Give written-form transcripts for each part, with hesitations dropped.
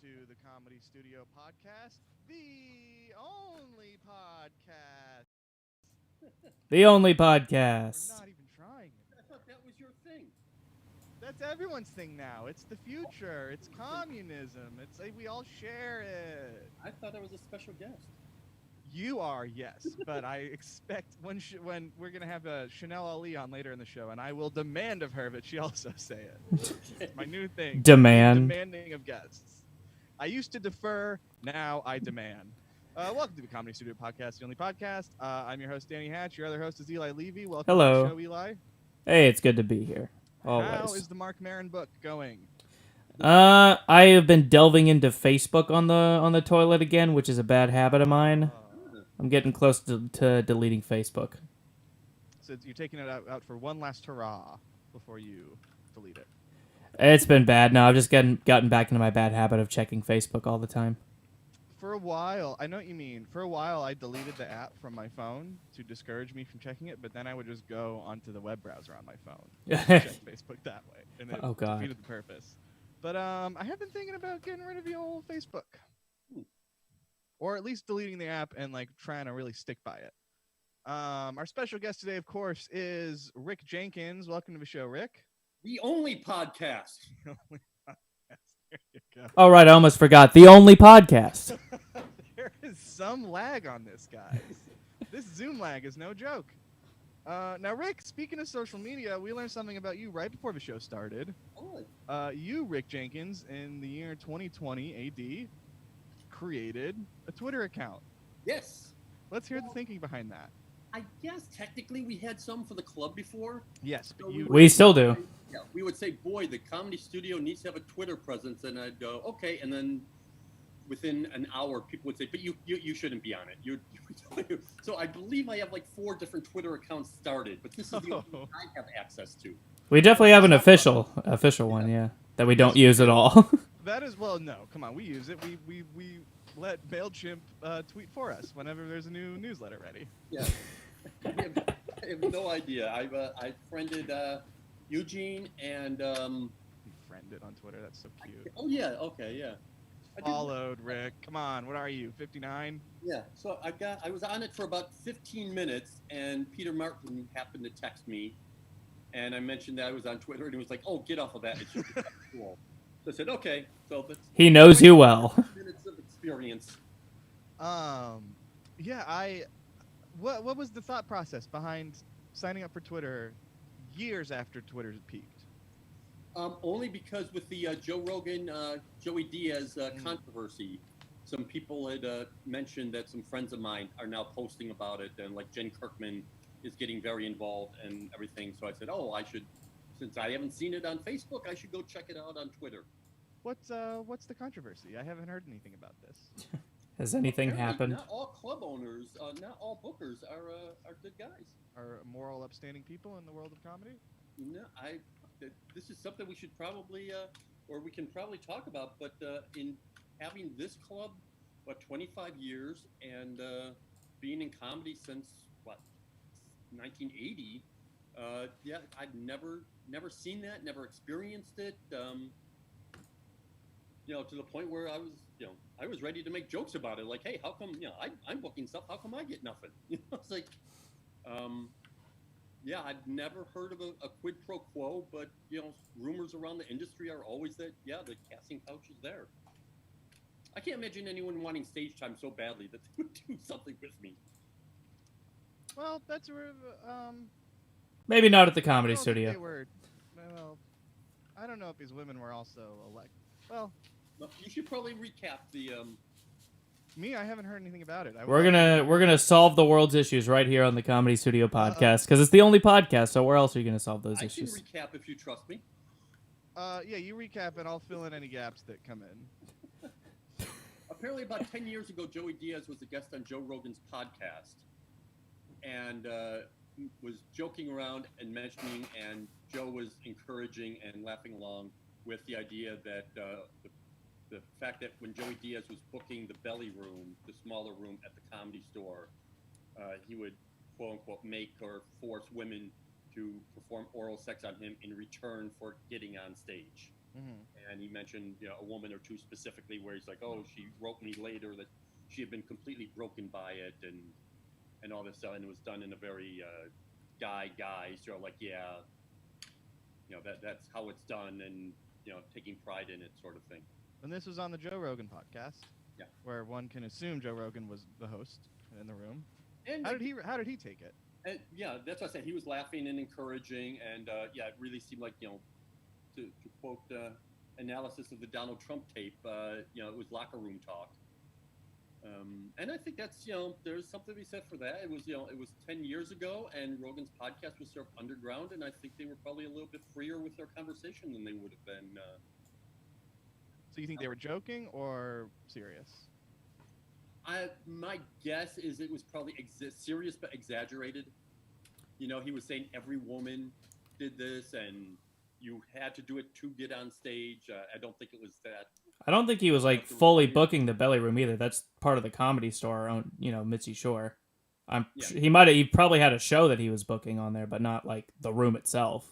to the Comedy Studio podcast, the only podcast. The only We're podcast. not even trying it. I thought that was your thing. That's everyone's thing now. It's the future. It's communism. It's like we all share it. I thought I was a special guest. You are, yes, but I expect when we're gonna have Chanel Ali on later in the show, and I will demand of her that she also say it. It's my new thing. Demand. Demanding of guests. I used to defer. Now I demand. Welcome to the Comedy Studio Podcast, the only podcast. I'm your host, Danny Hatch. Your other host is Eli Levy. Welcome Hello. to the show, Eli. Hey, it's good to be here. How Always. is the Mark Maron book going? I have been delving into Facebook on the toilet again, which is a bad habit of mine. I'm getting close to deleting Facebook. So you're taking it out for one last hurrah before you delete it. It's been bad. No, I've just gotten back into my bad habit of checking Facebook all the time. For a while, I know what you mean. For a while, I deleted the app from my phone to discourage me from checking it, but then I would just go onto the web browser on my phone and check Facebook that way, and it Oh, God. defeated the purpose. But I have been thinking about getting rid of the old Facebook, or at least deleting the app and like trying to really stick by it. Our special guest today, of course, is Rick Jenkins. Welcome to the show, Rick. The only podcast. There you go. All right, I almost forgot. The only podcast. There is some lag on this, guys. This Zoom lag is no joke. Now, Rick, speaking of social media, we learned something about you right before the show started. Oh, You, Rick Jenkins, in the year 2020 AD, created a Twitter account. yes. Let's hear the thinking behind that. I guess technically we had some for the club before. Yes, but So you... We still do. Yeah, we would say, boy, the comedy studio needs to have a Twitter presence, and I'd go, okay, and then within an hour, people would say, but you shouldn't be on it. So I believe I have like 4 different Twitter accounts started, but this is the only one I have access to. We definitely have an official one, yeah, that we don't use at all. That is, well, no, come on, we use it. We let MailChimp tweet for us whenever there's a new newsletter ready. Yeah. I have no idea. I friended Eugene and You friended on Twitter. That's so cute. oh yeah, okay, yeah. I did- Followed, Rick. Come on, what are you, 59? Yeah, so I was on it for about 15 minutes, and Peter Martin happened to text me, and I mentioned that I was on Twitter, and he was like, "Oh, get off of that. It should be cool." So I said, "Okay." So that's He knows you well. minutes of experience. Yeah, what was the thought process behind signing up for Twitter years after Twitter peaked? Only because with the Joe Rogan, Joey Diaz controversy, some people had mentioned that some friends of mine are now posting about it, and like Jen Kirkman is getting very involved and everything. So I said, "Oh, I should, since I haven't seen it on Facebook, I should go check it out on Twitter." What's the controversy? I haven't heard anything about this. Has anything Apparently, happened? Not all club owners, not all bookers are good guys. Are moral, upstanding people in the world of comedy? No, this is something we should probably, or we can probably talk about. But in having this club, 25 years, and being in comedy since 1980, yeah, I'd never seen that, never experienced it. To the point where I was ready to make jokes about it. Like, hey, how come, I'm booking stuff. How come I get nothing? It's like, yeah, I'd never heard of a quid pro quo, but, rumors around the industry are always that, yeah, the casting couch is there. I can't imagine anyone wanting stage time so badly that they would do something with me. Well, that's where Maybe not at the I comedy don't think studio. they were, well, I don't know if these women were also well, No, you should probably recap the. me, I haven't heard anything about it. We're gonna solve the world's issues right here on the Comedy Studio podcast because it's the only podcast. So where else are you gonna solve those I can issues? recap if you trust me. Yeah, you recap and I'll fill in any gaps that come in. Apparently, about 10 years ago, Joey Diaz was a guest on Joe Rogan's podcast, and was joking around and mentioning, and Joe was encouraging and laughing along with the idea that the fact that when Joey Diaz was booking the belly room, the smaller room at the Comedy Store, he would quote unquote make or force women to perform oral sex on him in return for getting on stage. And he mentioned a woman or two specifically where he's like, oh, she wrote me later that she had been completely broken by it and all this stuff, and it was done in a very guy sort of like, yeah, that's how it's done, and taking pride in it, sort of thing. And this was on the Joe Rogan podcast. Yeah. Where one can assume Joe Rogan was the host in the room. And how did he take it? And, yeah, that's what I said. He was laughing and encouraging, and it really seemed like to quote analysis of the Donald Trump tape, it was locker room talk. And I think that's there's something to be said for that. It was it was 10 years ago, and Rogan's podcast was sort of underground, and I think they were probably a little bit freer with their conversation than they would have been. So you think they were joking or serious? My guess is it was probably serious but exaggerated. He was saying every woman did this, and you had to do it to get on stage. I don't think it was that. I don't think he was like fully booking the belly room either. That's part of the Comedy Store on, Mitzi Shore. He probably had a show that he was booking on there, but not like the room itself.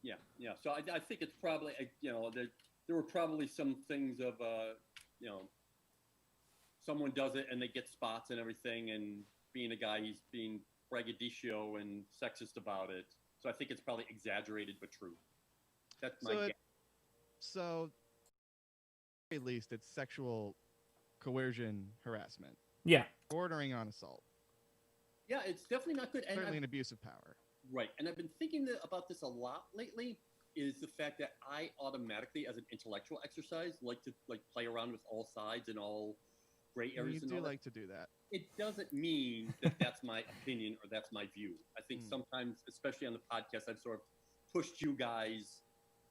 Yeah. So I think it's probably there were probably some things of someone does it and they get spots and everything, and being a guy, he's being braggadocio and sexist about it. So I think it's probably exaggerated but true. That's my guess. So, at least it's sexual coercion harassment. Yeah. Bordering on assault. Yeah, it's definitely not good. Certainly an abuse of power. Right. And I've been thinking about this a lot lately, is the fact that I automatically, as an intellectual exercise, like to play around with all sides and all gray areas. You do like to do that. It doesn't mean that that's my opinion or that's my view. I think sometimes, especially on the podcast, I've sort of pushed you guys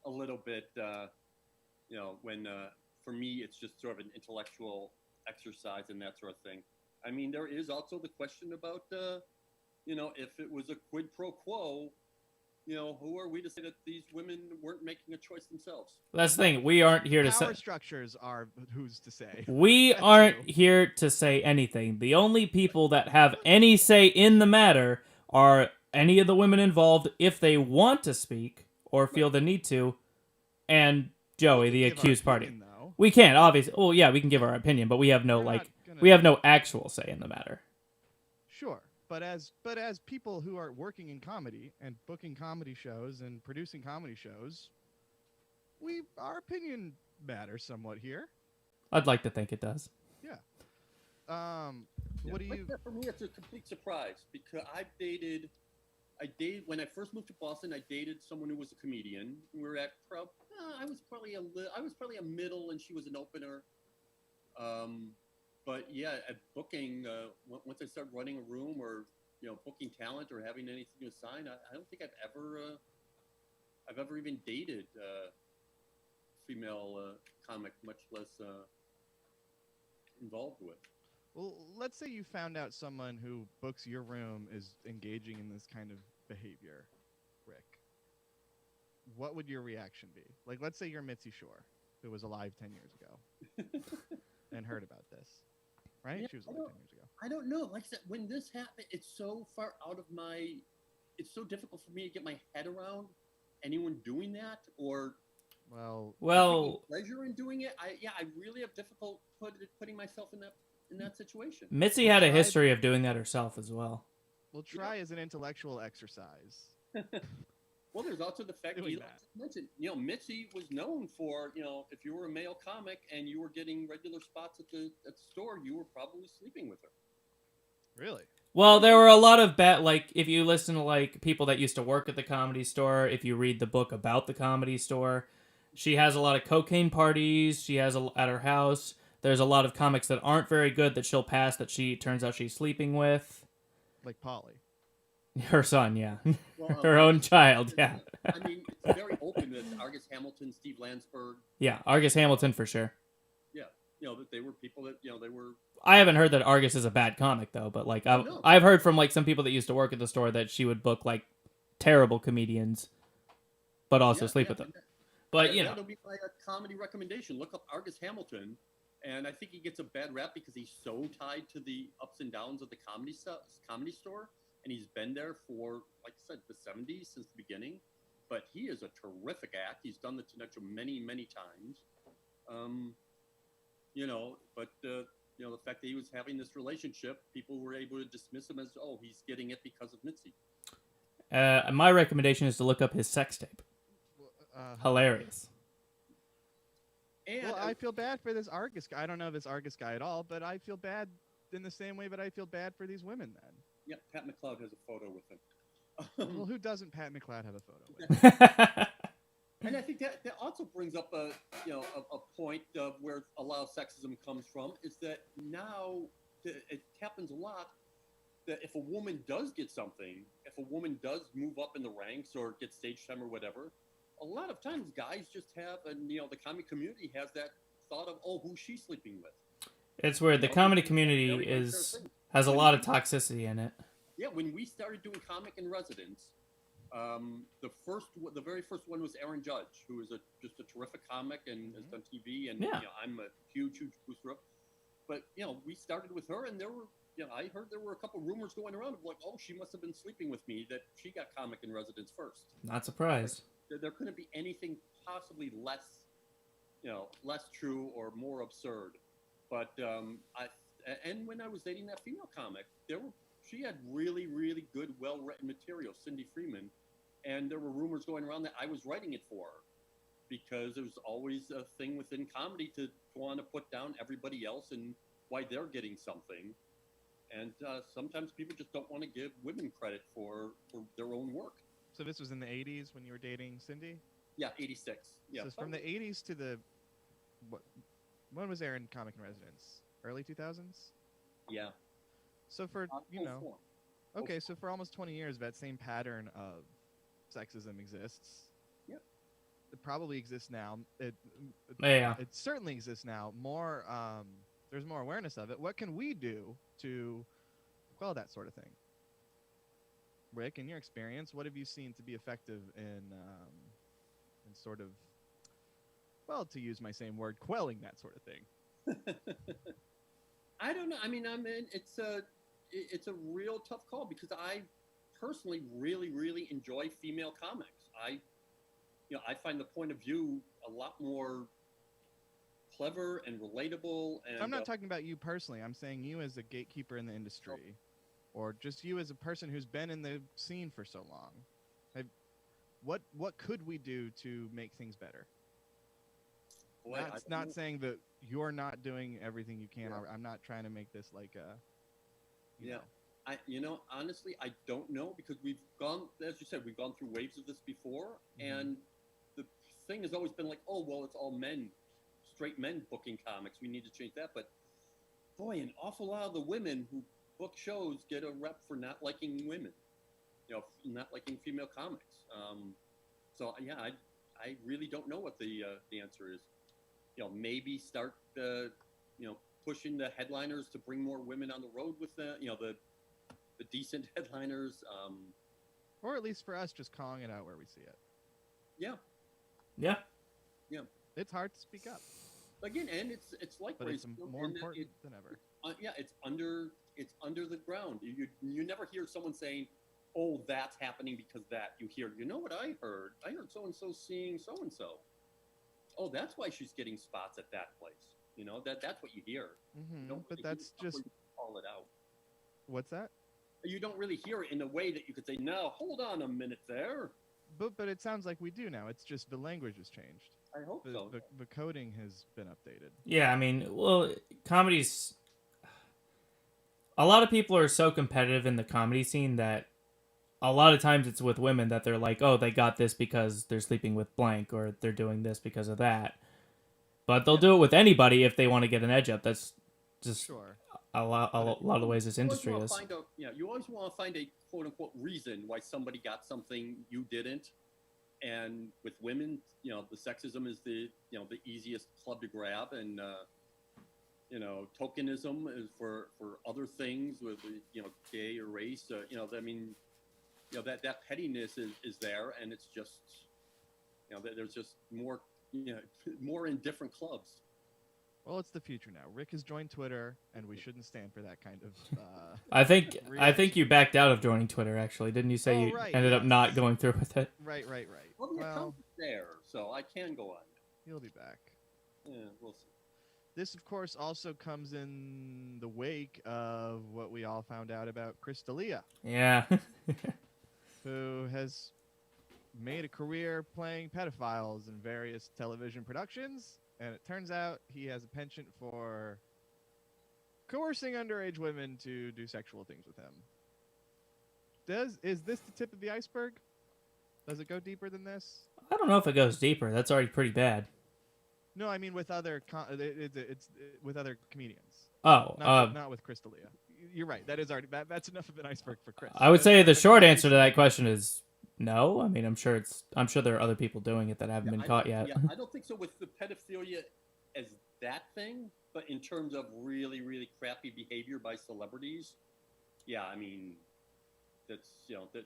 a little bit, when for me it's just sort of an intellectual exercise and that sort of thing. I mean, there is also the question about, if it was a quid pro quo, who are we to say that these women weren't making a choice themselves? That's the thing. We aren't here to say. Power structures are who's to say. We aren't here to say anything. The only people that have any say in the matter are any of the women involved, if they want to speak or feel the need to, and Joey, the accused party. We can't, obviously. Oh, yeah, we can give our opinion, but we have no we have no actual say in the matter. Sure. But as people who are working in comedy and booking comedy shows and producing comedy shows, our opinion matters somewhat here. I'd like to think it does. Yeah. What do you? For me, it's a complete surprise because I dated when I first moved to Boston. I dated someone who was a comedian. We were at I was probably a middle, and she was an opener. But yeah, at booking, once I start running a room or booking talent or having anything to sign, I don't think I've ever even dated a female comic, much less involved with. Well, let's say you found out someone who books your room is engaging in this kind of behavior, Rick. What would your reaction be? Like, let's say you're Mitzi Shore, who was alive 10 years ago and heard about this. Right? Yeah, she was alive 10 years ago. I don't know. Like I said, when this happened, it's so far out of it's so difficult for me to get my head around anyone doing that, or well, pleasure in doing it. I really have difficult putting myself in that situation. Mitzi had a history of doing that herself as well. Well, try as an intellectual exercise. Well, there's also the fact that you mentioned, Mitzi was known for, if you were a male comic and you were getting regular spots at the store, you were probably sleeping with her. Really? Well, there were a lot of if you listen to people that used to work at the Comedy Store, if you read the book about the Comedy Store, she has a lot of cocaine parties. She has at her house. There's a lot of comics that aren't very good that she'll pass that turns out she's sleeping with. Like Polly. Her son, yeah. Well, her own child, yeah. I mean, it's very open with Argus Hamilton, Steve Landsberg. Yeah, Argus Hamilton for sure. Yeah, that they were people that, they were... I haven't heard that Argus is a bad comic, though, but, I've heard from, some people that used to work at the store that she would book, terrible comedians, but also sleep with them. But, That'll be my comedy recommendation. Look up Argus Hamilton, and I think he gets a bad rap because he's so tied to the ups and downs of the Comedy Store. And he's been there for, like I said, the 70s, since the beginning. but he is a terrific act. He's done the Tonight Show many, many times. But the fact that he was having this relationship, people were able to dismiss him as, oh, he's getting it because of Mitzi. My recommendation is to look up his sex tape. Hilarious. And well, I feel bad for this Argus guy. I don't know this Argus guy at all, but I feel bad in the same way that I feel bad for these women then. Yeah, Pat McLeod has a photo with him. Well, who doesn't Pat McLeod have a photo with? And I think that also brings up a point of where a lot of sexism comes from, is that now it happens a lot that if a woman does get something, if a woman does move up in the ranks or get stage time or whatever, a lot of times guys just have, and the comedy community has that thought of, oh, who's she sleeping with? It's where the comedy community has a lot of toxicity in it. Yeah, when we started doing comic in residence, the very first one was Aaron Judge, who is just a terrific comic and has done TV, and I'm a huge booster up. But we started with her, and there were I heard there were a couple rumors going around of like, oh, she must have been sleeping with me, that she got comic in residence first. Not surprised. There couldn't be anything possibly less true or more absurd. But and when I was dating that female comic, she had really, really good, well-written material, Cindy Freeman, and there were rumors going around that I was writing it for her, because there was always a thing within comedy to want to put down everybody else and why they're getting something. And sometimes people just don't want to give women credit for their own work. So this was in the 80s when you were dating Cindy? Yeah, 86. Yeah. So from the 80s to the... When was Aaron comic in residence? Early 2000s? Yeah. So for, Okay, so for almost 20 years, that same pattern of sexism exists. Yep. It probably exists now. It certainly exists now. More, there's more awareness of it. What can we do to quell that sort of thing? Rick, in your experience, what have you seen to be effective in sort of, well, to use my same word, quelling that sort of thing? I don't know. I mean, it's a real tough call, because I personally really, really enjoy female comics. I find the point of view a lot more clever and relatable. And I'm not talking about you personally. I'm saying you as a gatekeeper in the industry, or just you as a person who's been in the scene for so long. What could we do to make things better? Boy, not saying that you're not doing everything you can. Yeah. I'm not trying to make this like a... Honestly, I don't know, because we've gone, as you said, we've gone through waves of this before, and the thing has always been like, oh, well, it's all men, straight men booking comics. We need to change that. But boy, an awful lot of the women who book shows get a rep for not liking women, not liking female comics. I really don't know what the answer is. Maybe start pushing the headliners to bring more women on the road with the decent headliners, or at least for us, just calling it out where we see it. Yeah. It's hard to speak up again, and it's like, but it's more important than ever. It's under the ground. You never hear someone saying, "Oh, that's happening because that." You hear, "You know what I heard? I heard so and so seeing so and so. Oh, that's why she's getting spots at that place." That's what you hear. But that's just call it out. What's that? You don't really hear it in a way that you could say, "Now, hold on a minute there." But it sounds like we do now. It's just the language has changed. I hope so. The coding has been updated. Yeah, I mean, well, comedy's... A lot of people are so competitive in the comedy scene that a lot of times it's with women that they're like, oh, they got this because they're sleeping with blank, or they're doing this because of that. But they'll do it with anybody if they want to get an edge up. That's just a lot of the ways this industry is. You always want to find a quote-unquote reason why somebody got something you didn't. And with women, the sexism is the easiest club to grab, and tokenism is for other things, with gay or race. That pettiness is there, and it's just there's just more in different clubs. Well, it's the future now. Rick has joined Twitter, and we shouldn't stand for that kind of. I think reaction. you backed out of joining Twitter. Actually, didn't you say Oh, you right, ended up yes. not going through with it? Right. Well, the Well, account is there, so I can go on. he'll be back. Yeah, we'll see. This, of course, also comes in the wake of what we all found out about Chris D'Elia, Yeah. who has made a career playing pedophiles in various television productions, and it turns out he has a penchant for coercing underage women to do sexual things with him. Is this the tip of the iceberg? Does it go deeper than this? I don't know if it goes deeper. That's already pretty bad. No, I mean with other it's with other comedians. Oh, Not with Chris D'Elia. You're right. That is already that's enough of an iceberg for Chris. I would say the That's short not answer to recent. that question is no. I mean, I'm sure there are other people doing it that haven't been I caught don't- yet. Yeah, I don't think so with the pedophilia as that thing, but in terms of really, really crappy behavior by celebrities, yeah, I mean, that's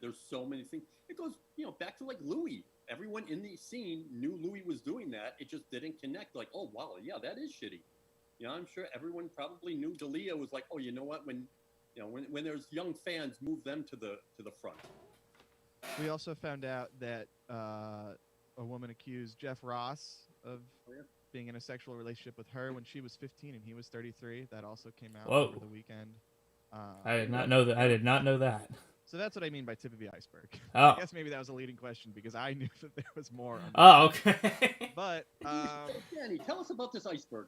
there's so many things. It goes back to like Louis. Everyone in the scene knew Louis was doing that. It just didn't connect. Like, oh wow, yeah, that is shitty. I'm sure everyone probably knew D'Elia was like, oh, you know what? When when there's young fans, move them to the front. We also found out that a woman accused Jeff Ross of being in a sexual relationship with her when she was 15 and he was 33. That also came out Whoa. over the weekend. I did not know that. I did not know that. So that's what I mean by tip of the iceberg. Oh. I guess maybe that was a leading question because I knew that there was more. Oh, okay. But Danny, tell us about this iceberg.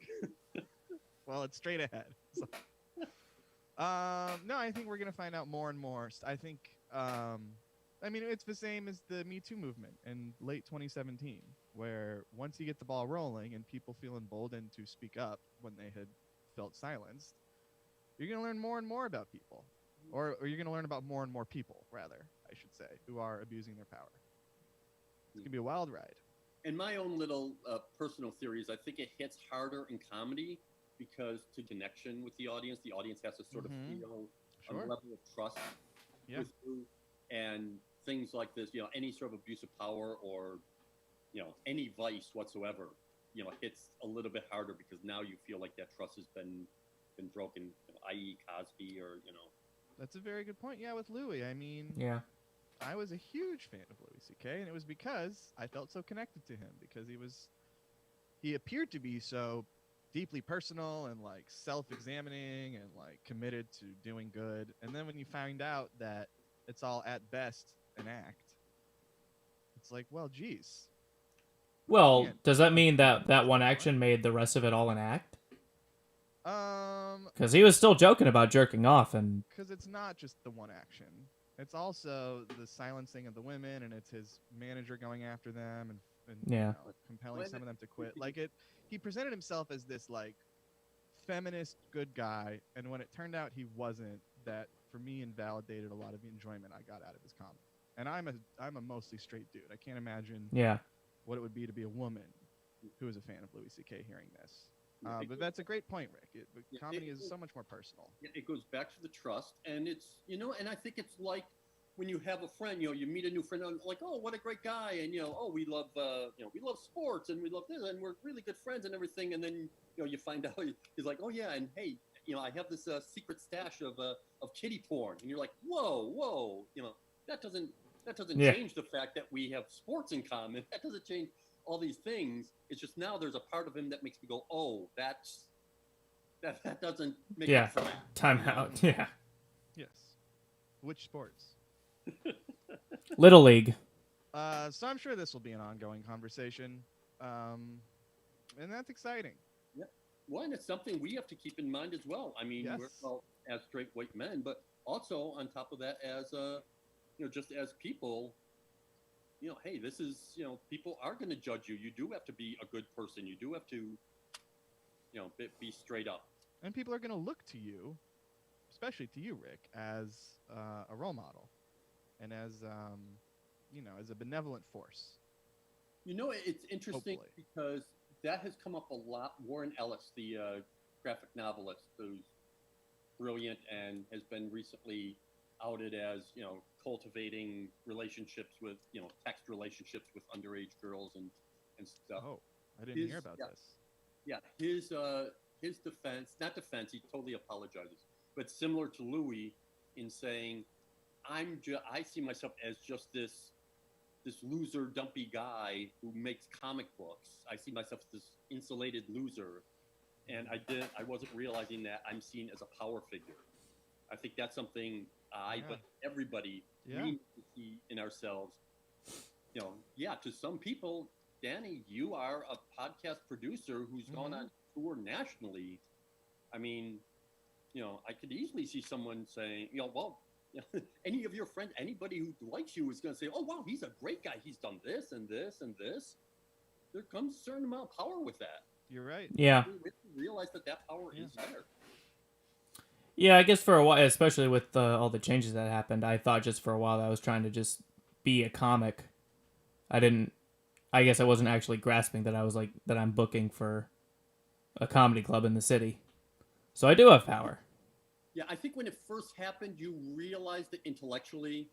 well, it's straight ahead. So. No, I think we're gonna find out more and more. I think I mean, it's the same as the Me Too movement in late 2017, where once you get the ball rolling and people feel emboldened to speak up when they had felt silenced, you're going to learn more and more about people. Or you're going to learn about more and more people, rather, I should say, who are abusing their power. It's going to be a wild ride. And my own little personal theory is I think it hits harder in comedy because to connection with the audience has to sort of feel a level of trust with you. And things like this, any sort of abuse of power or, any vice whatsoever, hits a little bit harder because now you feel like that trust has been broken, i.e. Cosby or. That's a very good point. Yeah, with Louis, I mean, yeah, I was a huge fan of Louis C.K. and it was because I felt so connected to him because he appeared to be so deeply personal and like self-examining and like committed to doing good. And then when you find out that it's all at best an act, it's like, well, geez. Well, does that mean that one action made the rest of it all an act? Because he was still joking about jerking off, and because it's not just the one action. It's also the silencing of the women, and it's his manager going after them and compelling some of them to quit. Like he presented himself as this like feminist good guy, and when it turned out he wasn't, that for me invalidated a lot of the enjoyment I got out of his comedy. And I'm a mostly straight dude. I can't imagine what it would be to be a woman who is a fan of Louis C.K. hearing this. But that's a great point, Rick. Comedy is so much more personal. It goes back to the trust, and it's and I think it's like when you have a friend, you meet a new friend, and like, oh, what a great guy, and oh, we love we love sports, and we love this, and we're really good friends and everything, and then you find out he's like, oh yeah, and hey, I have this secret stash of kiddie porn, and you're like, whoa, that doesn't change the fact that we have sports in common. That doesn't change all these things. It's just now there's a part of him that makes me go, oh, that doesn't make it flat. Time out. Yeah. Yes. Which sports? Little League. So I'm sure this will be an ongoing conversation, and that's exciting. Yeah. Well, and it's something we have to keep in mind as well. I mean, we're as straight white men, but also on top of that, as just as people. Hey, this is, people are going to judge you. You do have to be a good person. You do have to, be straight up. And people are going to look to you, especially to you, Rick, as a role model and as, as a benevolent force. It's interesting because that has come up a lot. Warren Ellis, the graphic novelist, who's brilliant and has been recently outed as, cultivating relationships with, text relationships with underage girls and stuff. Oh, I didn't hear about this. Yeah, his his defense, not defense, he totally apologizes, but similar to Louis in saying, I see myself as just this loser, dumpy guy who makes comic books. I see myself as this insulated loser, and I wasn't realizing that I'm seen as a power figure. I think that's something but everybody we need to see in ourselves. To some people, Danny, you are a podcast producer who's gone on tour nationally. I mean, I could easily see someone saying, any of your friends, anybody who likes you is going to say, oh, wow, he's a great guy. He's done this and this and this. There comes a certain amount of power with that. You're right. Yeah. We realize that power is there. Yeah, I guess for a while, especially with all the changes that happened, I thought just for a while that I was trying to just be a comic. I guess I wasn't actually grasping that that I'm booking for a comedy club in the city. So I do have power. Yeah, I think when it first happened, you realized it intellectually,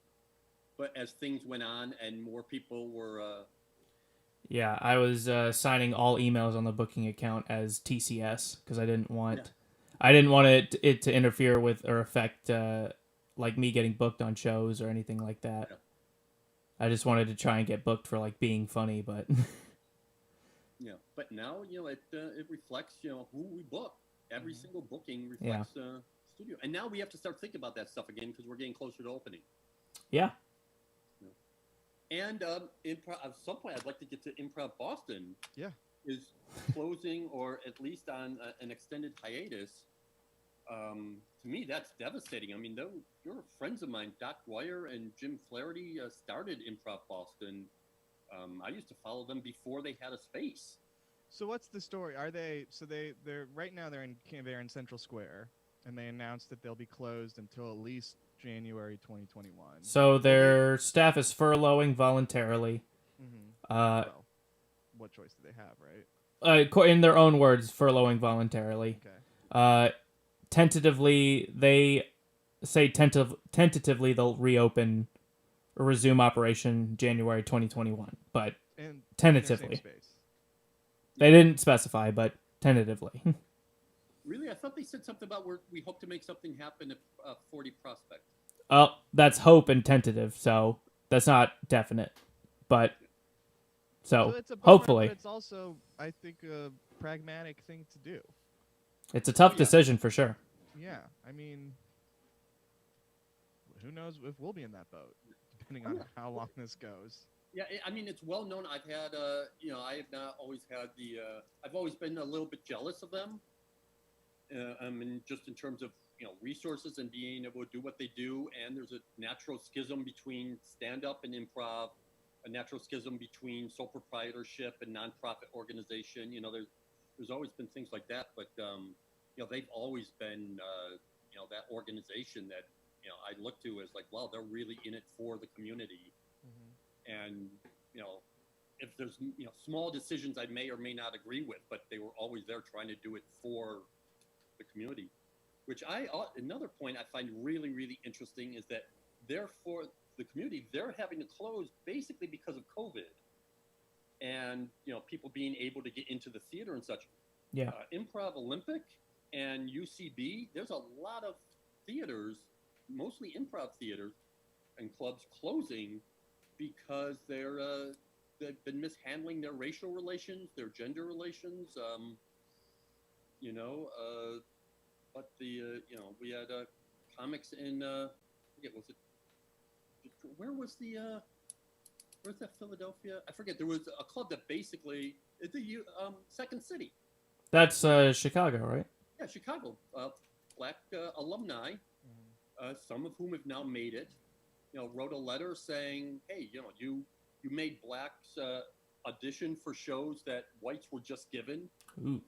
but as things went on and more people were... Yeah, I was signing all emails on the booking account as TCS because I didn't want it to interfere with or affect like me getting booked on shows or anything like that. Yeah. I just wanted to try and get booked for like being funny, but but now it reflects who we book. Every single booking reflects studio, and now we have to start thinking about that stuff again because we're getting closer to opening. Yeah. And Improv, at some point, I'd like to get to Improv Boston. Yeah. Is closing or at least on an extended hiatus. To me, that's devastating. I mean, you're friends of mine, Doc Dwyer and Jim Flaherty, started Improv Boston. I used to follow them before they had a space. So what's the story? Are they? So they're right now they're in Central Square, and they announced that they'll be closed until at least January 2021. So their staff is furloughing voluntarily. Well, what choice do they have, right? In their own words, furloughing voluntarily. Okay. Tentatively, they say tentatively they'll reopen or resume operation January 2021, but tentatively. They didn't specify, but tentatively. Really? I thought they said something about where we hope to make something happen at 40 Prospect. Oh, that's hope and tentative, so that's not definite. But so it's a bummer, hopefully. But it's also, I think, a pragmatic thing to do. It's a tough decision for sure. Yeah, I mean, who knows if we'll be in that boat, depending on how long this goes. Yeah, I mean, it's well known. I've had, I have not always had I've always been a little bit jealous of them. I mean, just in terms of, resources and being able to do what they do. And there's a natural schism between stand-up and improv, a natural schism between sole proprietorship and nonprofit organization. There's always been things like that, but, they've always been, that organization that, I look to as like, wow, they're really in it for the community. And, if there's, small decisions I may or may not agree with, but they were always there trying to do it for the community, which another point I find really, really interesting is that therefore the community, they're having to close basically because of COVID and, people being able to get into the theater and such. Yeah. Improv Olympic and UCB, there's a lot of theaters, mostly improv theaters and clubs closing because they've been mishandling their racial relations, their gender relations, but we had comics in, where's that Philadelphia? I forget. There was a club that basically, Second City. That's Chicago, right? Yeah, Chicago. Black alumni, some of whom have now made it, wrote a letter saying, hey, you made blacks audition for shows that whites were just given. Ooh.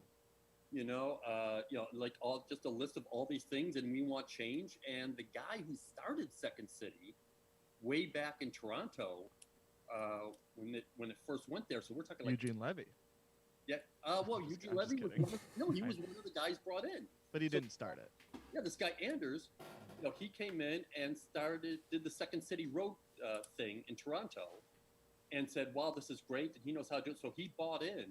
Like just a list of all these things, and we want change. And the guy who started Second City way back in Toronto, when it first went there, so we're talking like Eugene Levy. Yeah. Eugene Levy was he was one of the guys brought in. But he didn't start it. Yeah, this guy Anders, he came in and did the Second City Road thing in Toronto, and said, "Wow, this is great," and he knows how to do it. So he bought in.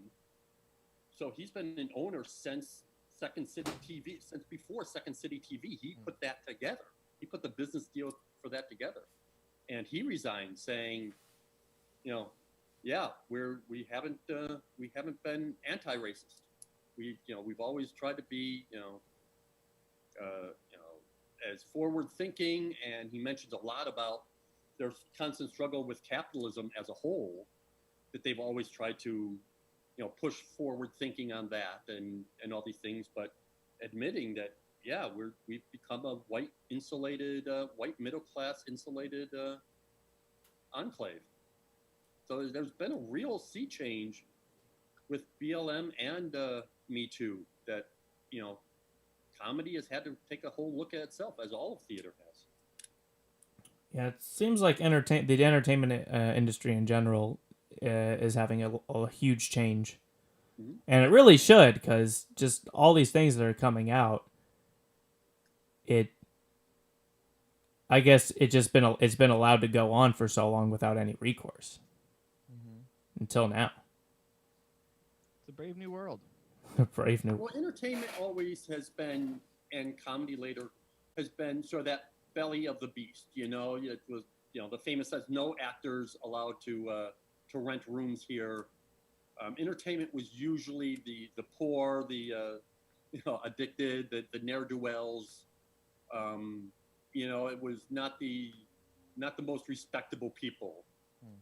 So he's been an owner since Second City TV, since before Second City TV, he put that together. He put the business deal for that together. And he resigned saying, yeah, we haven't been anti-racist. We've always tried to be, as forward thinking. And he mentions a lot about their constant struggle with capitalism as a whole, that they've always tried to, push forward thinking on that and all these things, but admitting that, yeah, we've become a white middle class insulated enclave. So there's been a real sea change with BLM and Me Too that, comedy has had to take a whole look at itself, as all of theater has. Yeah, it seems like the entertainment industry in general is having a huge change. Mm-hmm. And it really should, because just all these things that are coming out, I guess it's been allowed to go on for so long without any recourse. Mm-hmm. Until now. It's a brave new world. Brave new. Well, entertainment always has been, and comedy later has been sort of that belly of the beast. It was, the famous says no actors allowed to rent rooms here. Entertainment was usually the poor, the addicted, the ne'er-do-wells. It was not the most respectable people.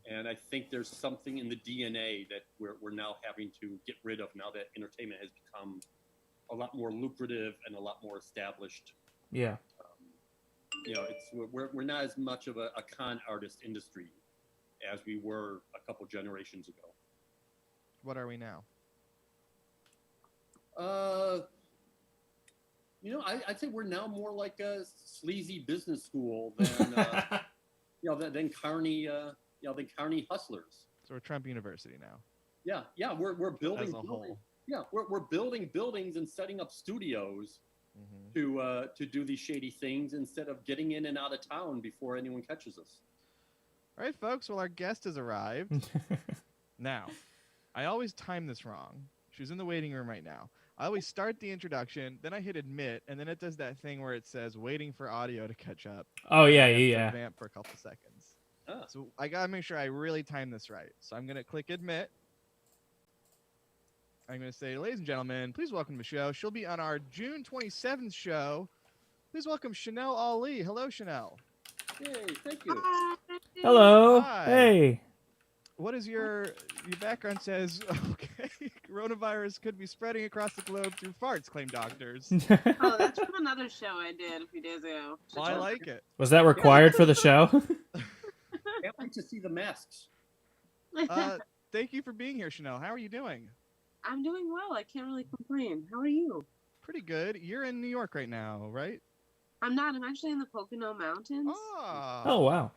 And I think there's something in the DNA that we're now having to get rid of now that entertainment has become a lot more lucrative and a lot more established. Yeah. We're not as much of a con artist industry as we were a couple generations ago. What are we now? I think we're now more like a sleazy business school than than Carney hustlers. So we're Trump University now. Yeah, we're building as a whole. Yeah, we're building buildings and setting up studios to do these shady things instead of getting in and out of town before anyone catches us. All right, folks. Well, our guest has arrived. Now, I always time this wrong. She's in the waiting room right now. I always start the introduction, then I hit admit, and then it does that thing where it says waiting for audio to catch up. Oh, yeah. Vamp for a couple seconds. Oh. So I got to make sure I really time this right. So I'm going to click admit. I'm going to say, ladies and gentlemen, please welcome to the show. She'll be on our June 27th show. Please welcome Chanel Ali. Hello, Chanel. Hey, thank you. Hi. Hello. Hi. Hey. What is your background says, okay, coronavirus could be spreading across the globe through farts, claim doctors. Oh, that's from another show I did a few days ago. Well, I like it. Was that required for the show? Can't wait to see the masks. Thank you for being here, Chanel. How are you doing? I'm doing well. I can't really complain. How are you? Pretty good. You're in New York right now, right? I'm not. I'm actually in the Pocono Mountains. Oh, wow.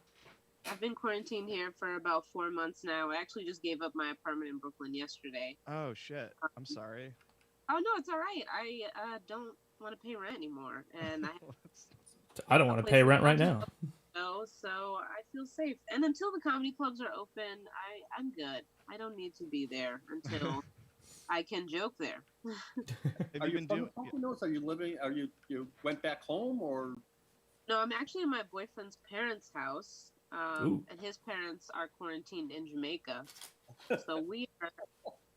I've been quarantined here for about 4 months now. I actually just gave up my apartment in Brooklyn yesterday. Oh, shit. I'm sorry. Oh, no, it's all right. I don't want to pay rent anymore. And I don't want to pay rent right now. So I feel safe. And until the comedy clubs are open, I'm good. I don't need to be there until I can joke there. Are you from Poconos? Are you living? You went back home or? No, I'm actually in my boyfriend's parents' house. And his parents are quarantined in Jamaica. So we are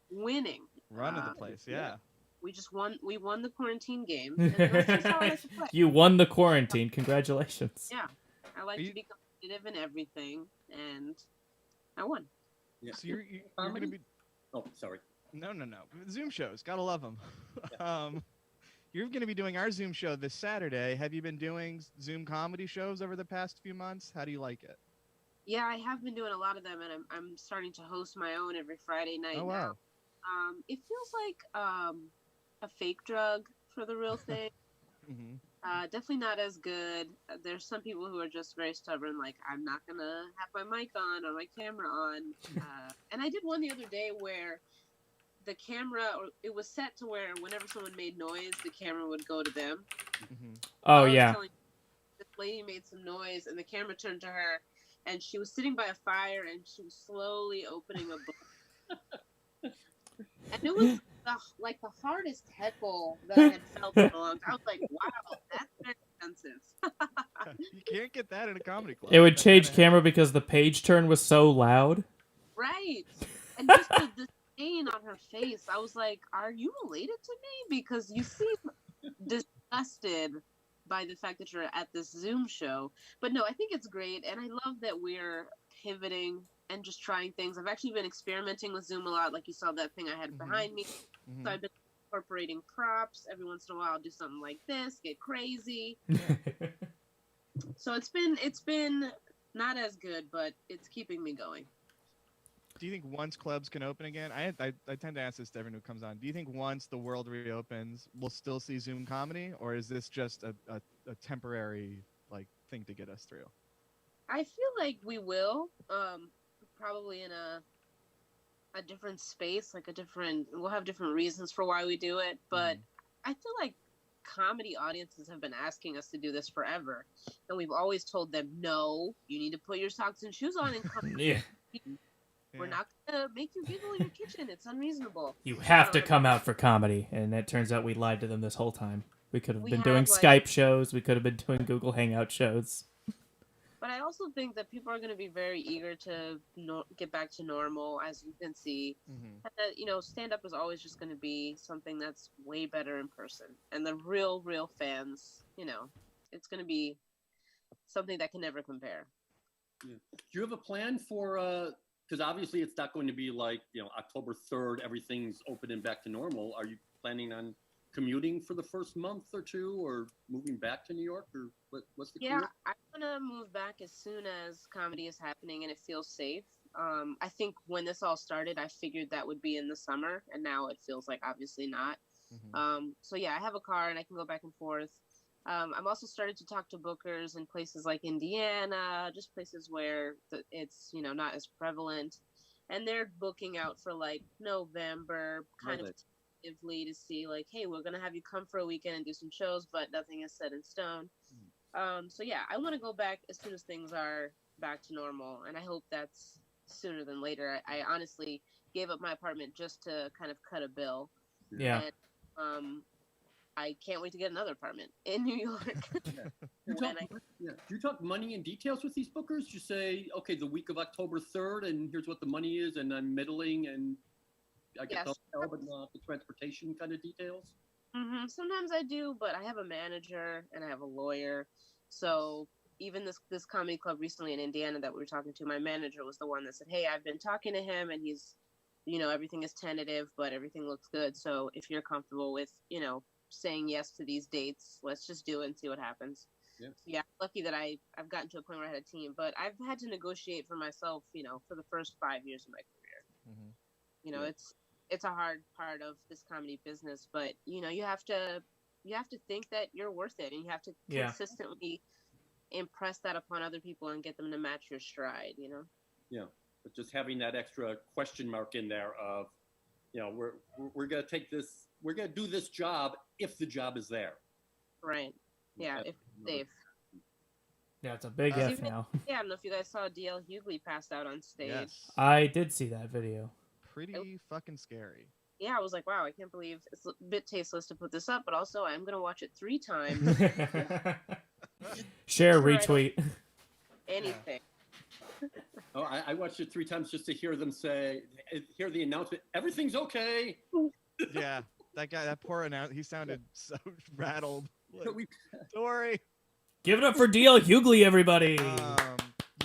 winning. Running the place, yeah. We just won. We won the quarantine game. And that's just how I like to play. You won the quarantine. Congratulations. Yeah. I like to be competitive in everything, and I won. Yeah. So you're going to be... Oh, sorry. No. Zoom shows. Gotta love them. Yeah. You're going to be doing our Zoom show this Saturday. Have you been doing Zoom comedy shows over the past few months? How do you like it? Yeah, I have been doing a lot of them, and I'm starting to host my own every Friday night. Oh, wow. Now. It feels like a fake drug for the real thing. Mm-hmm. Definitely not as good. There's some people who are just very stubborn, like, I'm not going to have my mic on or my camera on. And I did one the other day where the camera, or it was set to where whenever someone made noise, the camera would go to them. Mm-hmm. Oh, yeah. This lady made some noise, and the camera turned to her, and she was sitting by a fire, and she was slowly opening a book. And it was like the hardest heckle that I had felt in a long time. I was like, wow, that's very expensive. You can't get that in a comedy club. It would That change kinda camera because the page turn was so loud. Right. And just the disdain on her face. I was like, are you related to me? Because you seem disgusted by the fact that you're at this Zoom show. But no, I think it's great. And I love that we're pivoting and just trying things. I've actually been experimenting with Zoom a lot. Like you saw that thing I had behind me. So I've been incorporating props. Every once in a while I'll do something like this, get crazy. So it's been not as good, but it's keeping me going. Do you think once clubs can open again? I tend to ask this to everyone who comes on. Do you think once the world reopens, we'll still see Zoom comedy, or is this just a temporary thing to get us through? I feel like we will, probably in a different space, we'll have different reasons for why we do it, but I feel like comedy audiences have been asking us to do this forever, and we've always told them, no, you need to put your socks and shoes on and come. Yeah. We're not gonna make you giggle in your kitchen. It's unreasonable. You have to come out for comedy, and it turns out we lied to them this whole time. We could have We been have, doing like- Skype shows. We could have been doing Google Hangout shows. But I also think that people are going to be very eager to get back to normal, as you can see. And that, stand-up is always just going to be something that's way better in person. And the real fans, it's going to be something that can never compare. Yeah. Do you have a plan for, because obviously it's not going to be like, October 3rd, everything's open and back to normal. Are you planning on commuting for the first month or two, or moving back to New York, or what's the Yeah, career? I'm gonna move back as soon as comedy is happening and it feels safe. I think when this all started, I figured that would be in the summer, and now it feels like obviously not. So yeah, I have a car and I can go back and forth. I'm also started to talk to bookers in places like Indiana, just places where it's not as prevalent, and they're booking out for like November, kind of to see like, hey, we're gonna have you come for a weekend and do some shows, but nothing is set in stone. So yeah, I want to go back as soon as things are back to normal, and I hope that's sooner than later. I honestly gave up my apartment just to kind of cut a bill. Yeah. And, I can't wait to get another apartment in New York. Do you talk money and details with these bookers? You say, okay, the week of October 3rd, and here's what the money is, and I'm middling, and I get the hotel, but not the transportation kind of details? Sometimes I do, but I have a manager and I have a lawyer. So even this comedy club recently in Indiana that we were talking to, my manager was the one that said, hey, I've been talking to him, and he's, everything is tentative, but everything looks good. So if you're comfortable with, saying yes to these dates, let's just do it and see what happens. Yeah, lucky that I've gotten to a point where I had a team, but I've had to negotiate for myself, for the first 5 years of my career. It's a hard part of this comedy business, but you have to think that you're worth it, and you have to consistently impress that upon other people and get them to match your stride. Yeah, but just having that extra question mark in there of, we're gonna take this. We're going to do this job if the job is there. Right. Yeah, if it's safe. Yeah, it's a big if now. Yeah, I don't know if you guys saw D.L. Hughley passed out on stage. Yes. I did see that video. Pretty fucking scary. Yeah, I was like, wow, I can't believe it's a bit tasteless to put this up, but also I'm going to watch it 3 times. Share, retweet. Anything. Oh, I watched it 3 times just to hear them hear the announcement, everything's okay. Yeah. That guy, that poor announcer, he sounded so rattled. Sorry. Give it up for D.L. Hughley, everybody.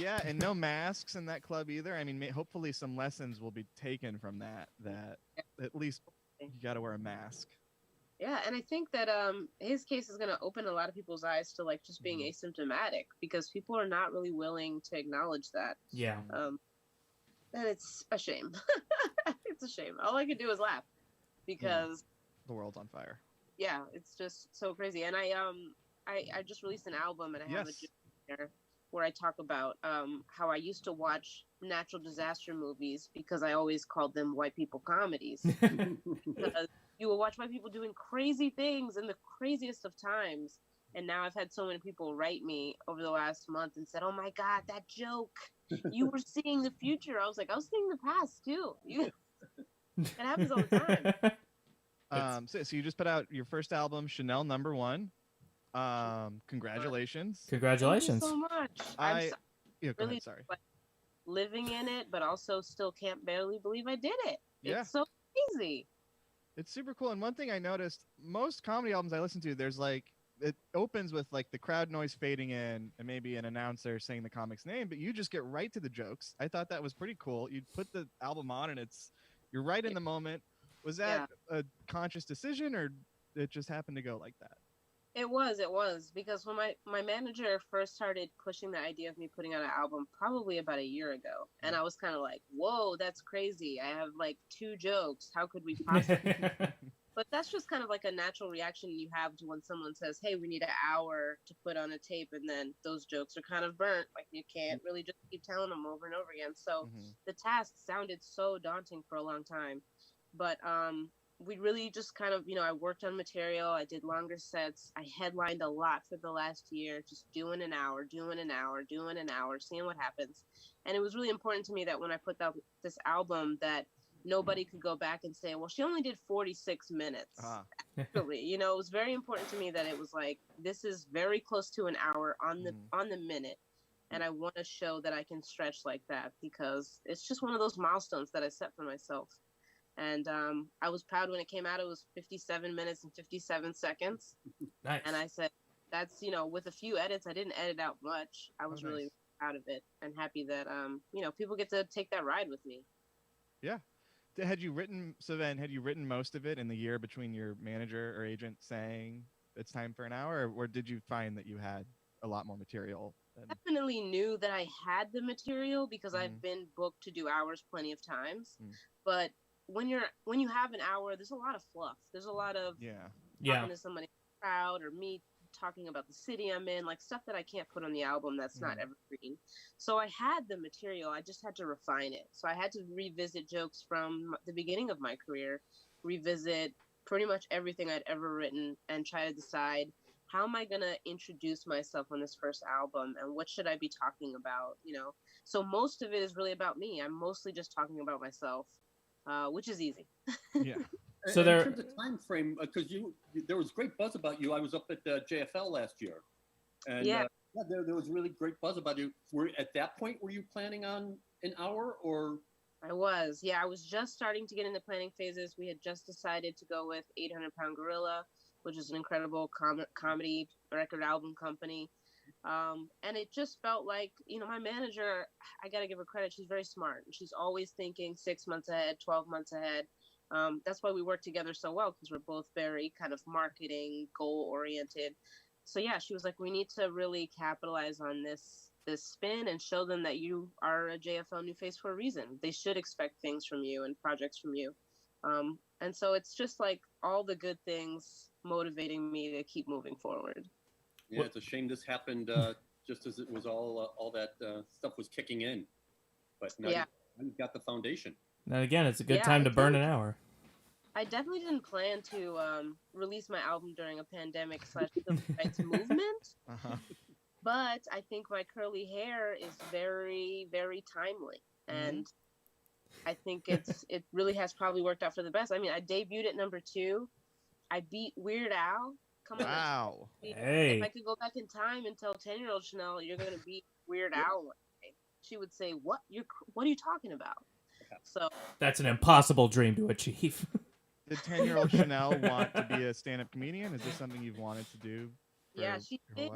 Yeah, and no masks in that club either. I mean, hopefully some lessons will be taken from that at least you got to wear a mask. Yeah, and I think that his case is going to open a lot of people's eyes to like just being asymptomatic, because people are not really willing to acknowledge that. Yeah. And it's a shame. It's a shame. All I could do is laugh. Because the world's on fire. Yeah, it's just so crazy. And I just released an album, and I have a joke there where I talk about how I used to watch natural disaster movies because I always called them white people comedies. Because you will watch white people doing crazy things in the craziest of times. And now I've had so many people write me over the last month and said, oh my God, that joke, you were seeing the future. I was like, I was seeing the past too. It happens all the time. So you just put out your first album, Chanel Number One. Congratulations. Congratulations. Thank you so much. Go really ahead, sorry. like, living in it, but also still can't barely believe I did it. Yeah. It's so crazy. It's super cool. And one thing I noticed, most comedy albums I listen to, there's like, it opens with like the crowd noise fading in and maybe an announcer saying the comic's name, but you just get right to the jokes. I thought that was pretty cool. You put the album on and you're right in the moment. Was that a conscious decision, or it just happened to go like that? It was because when my manager first started pushing the idea of me putting out an album probably about a year ago, and I was kind of like, whoa, that's crazy. I have like 2 jokes. How could we possibly? But that's just kind of like a natural reaction you have to when someone says, hey, we need an hour to put on a tape, and then those jokes are kind of burnt. Like, you can't really just keep telling them over and over again. So the task sounded so daunting for a long time. But we really just kind of, I worked on material. I did longer sets. I headlined a lot for the last year, just doing an hour, seeing what happens. And it was really important to me that when I put out this album that nobody could go back and say, well, she only did 46 minutes. Actually, it was very important to me that it was like, this is very close to an hour on the minute. And I want to show that I can stretch like that, because it's just one of those milestones that I set for myself. And I was proud when it came out. It was 57 minutes and 57 seconds. Nice. And I said, that's, with a few edits, I didn't edit out much. I was really proud of it and happy that, people get to take that ride with me. Yeah. Had you written most of it in the year between your manager or agent saying it's time for an hour, or did you find that you had a lot more material? I definitely knew that I had the material because I've been booked to do hours plenty of times. But when you have an hour, there's a lot of fluff. There's a lot of talking to somebody in the crowd, or me talking about the city I'm in, like stuff that I can't put on the album that's not evergreen. So I had the material, I just had to refine it. So I had to revisit jokes from the beginning of my career, revisit pretty much everything I'd ever written, and try to decide, how am I going to introduce myself on this first album, and what should I be talking about, So most of it is really about me. I'm mostly just talking about myself, which is easy. Yeah. So in terms of time frame, because there was great buzz about you. I was up at JFL last year, and there was really great buzz about you. At that point, were you planning on an hour, or? I was just starting to get into planning phases. We had just decided to go with 800 Pound Gorilla, which is an incredible comedy record album company. And it just felt like, my manager, I got to give her credit. She's very smart. She's always thinking 6 months ahead, 12 months ahead. That's why we work together so well, because we're both very kind of marketing, goal oriented. So yeah, she was like, we need to really capitalize on this spin and show them that you are a JFL new face for a reason. They should expect things from you and projects from you. And so it's just like all the good things motivating me to keep moving forward. Yeah, it's a shame this happened just as it was all that stuff was kicking in. But now you've got the foundation. And again, it's a good time to burn an hour. I definitely didn't plan to release my album during a pandemic / civil rights movement. But I think my curly hair is very, very timely. And I think it really has probably worked out for the best. I mean, I debuted at number 2. I beat Weird Al. Come on. Wow. Hey. If I could go back in time and tell 10-year-old Chanel, you're going to beat Weird Al one day, she would say, what are you talking about? So that's an impossible dream to achieve. Did 10-year-old Chanel want to be a stand-up comedian? Is this something you've wanted to do? Yeah, she did,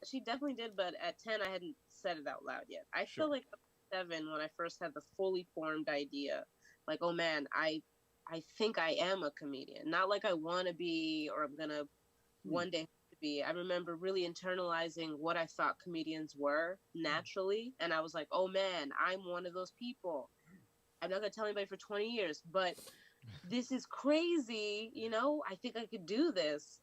she definitely did. But at 10, I hadn't said it out loud yet. I feel like at 7, when I first had the fully formed idea, like, oh man, I think I am a comedian. Not like I want to be, or I'm gonna one day to be. I remember really internalizing what I thought comedians were naturally, and I was like, oh man, I'm one of those people. I'm not gonna tell anybody for 20 years, but this is crazy, I think I could do this.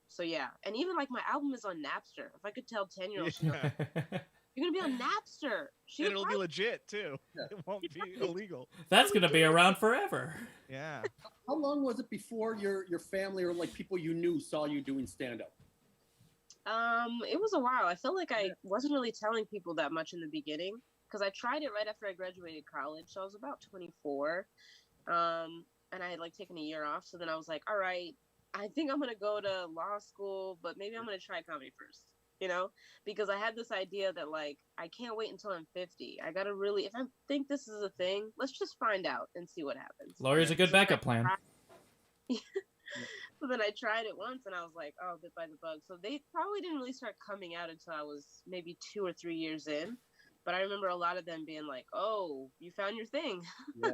So yeah, and even like my album is on Napster. If I could tell 10-year-olds, you're gonna be on Napster. And it'll be legit too. It won't be illegal. That's gonna be around forever. Yeah. How long was it before your family or like people you knew saw you doing stand-up? It was a while. I felt like I wasn't really telling people that much in the beginning, because I tried it right after I graduated college, so I was about 24. and I had like taken a year off. So then I was like, all right, I think I'm gonna go to law school, but maybe I'm gonna try comedy first. Because I had this idea that like I can't wait until I'm 50. I gotta really, if I think this is a thing, let's just find out and see what happens. Lawyer's a good backup plan. So then I tried it once and I was like, oh, bit by the bug. So they probably didn't really start coming out until I was maybe 2 or 3 years in. But I remember a lot of them being like, oh, you found your thing. Yeah.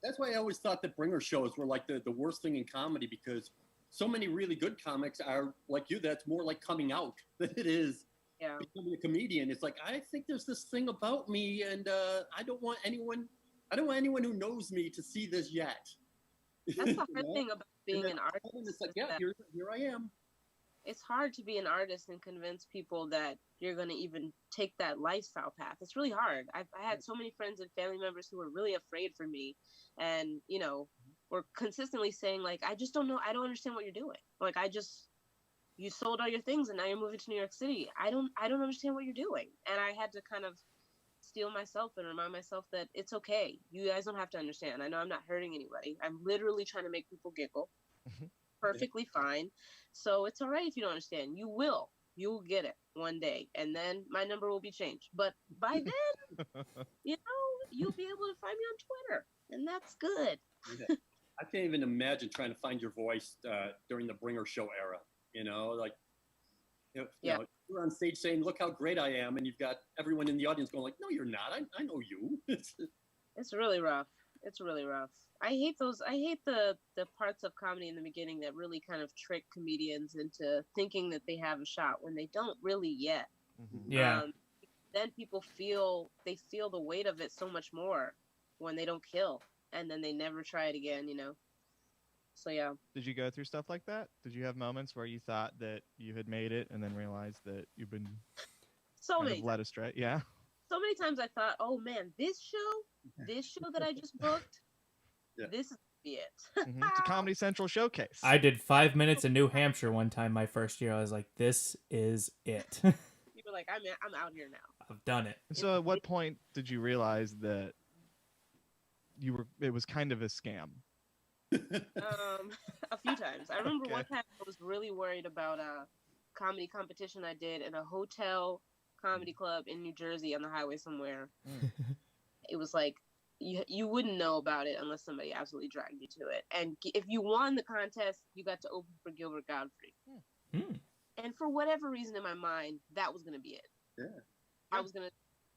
That's why I always thought that bringer shows were like the worst thing in comedy, because so many really good comics are like you. That's more like coming out than it is becoming a comedian. It's like, I think there's this thing about me, and I don't want anyone who knows me to see this yet. That's the hard thing about being an artist. It's like, yeah, here I am. It's hard to be an artist and convince people that you're going to even take that lifestyle path. It's really hard. I had so many friends and family members who were really afraid for me, and were consistently saying like, I just don't know. I don't understand what you're doing. Like, you sold all your things and now you're moving to New York City. I don't understand what you're doing. And I had to kind of steel myself and remind myself that it's okay. You guys don't have to understand. I know I'm not hurting anybody. I'm literally trying to make people giggle. Perfectly fine. So it's all right if you don't understand. You'll get it one day, and then my number will be changed. But by then, you'll be able to find me on Twitter, and that's good. Yeah. I can't even imagine trying to find your voice during the bringer show era. You're on stage saying, "Look how great I am," and you've got everyone in the audience going like, "No, you're not. I know you." It's really rough. It's really rough. I hate the parts of comedy in the beginning that really kind of trick comedians into thinking that they have a shot when they don't really yet. Mm-hmm. Yeah. Then people feel the weight of it so much more when they don't kill, and then they never try it again. So yeah. Did you go through stuff like that? Did you have moments where you thought that you had made it and then realized that you've been led astray? Yeah. So many times I thought, oh man, this show that I just booked, this is it. It's a Comedy Central showcase. I did 5 minutes in New Hampshire one time my first year. I was like, this is it. You were like, I'm out here now. I've done it. So at what point did you realize that it was kind of a scam? A few times. I remember one time I was really worried about a comedy competition I did in a hotel comedy club in New Jersey on the highway somewhere. It was like you wouldn't know about it unless somebody absolutely dragged you to it. And if you won the contest, you got to open for Gilbert Gottfried. And for whatever reason in my mind, that was going to be it. Yeah.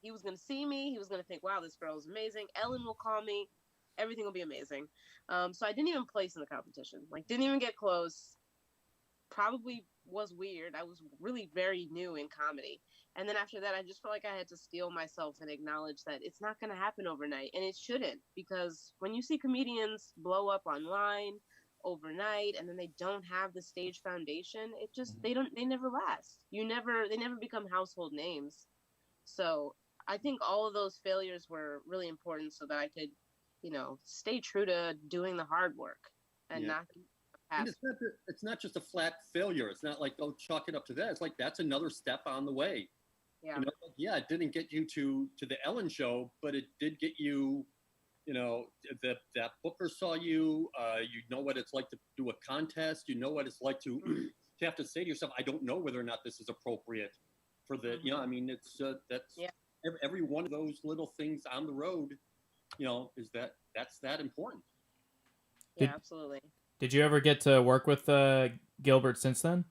He was going to see me. He was going to think, wow, this girl is amazing. Ellen will call me. Everything will be amazing. So I didn't even place in the competition. Like, didn't even get close. Probably was weird. I was really very new in comedy. And then after that, I just felt like I had to steel myself and acknowledge that it's not going to happen overnight. And it shouldn't, because when you see comedians blow up online overnight and then they don't have the stage foundation, it just, they never last. They never become household names. So I think all of those failures were really important so that I could, stay true to doing the hard work and not. And it's not just a flat failure. It's not like, oh, chalk it up to that. It's like, that's another step on the way. Yeah. It didn't get you to the Ellen show, but it did get you, that booker saw you. You know what it's like to do a contest. You know what it's like to have to say to yourself, I don't know whether or not this is appropriate for the, it's, every one of those little things on the road, that's that important. Yeah, absolutely. Did you ever get to work with Gilbert since then?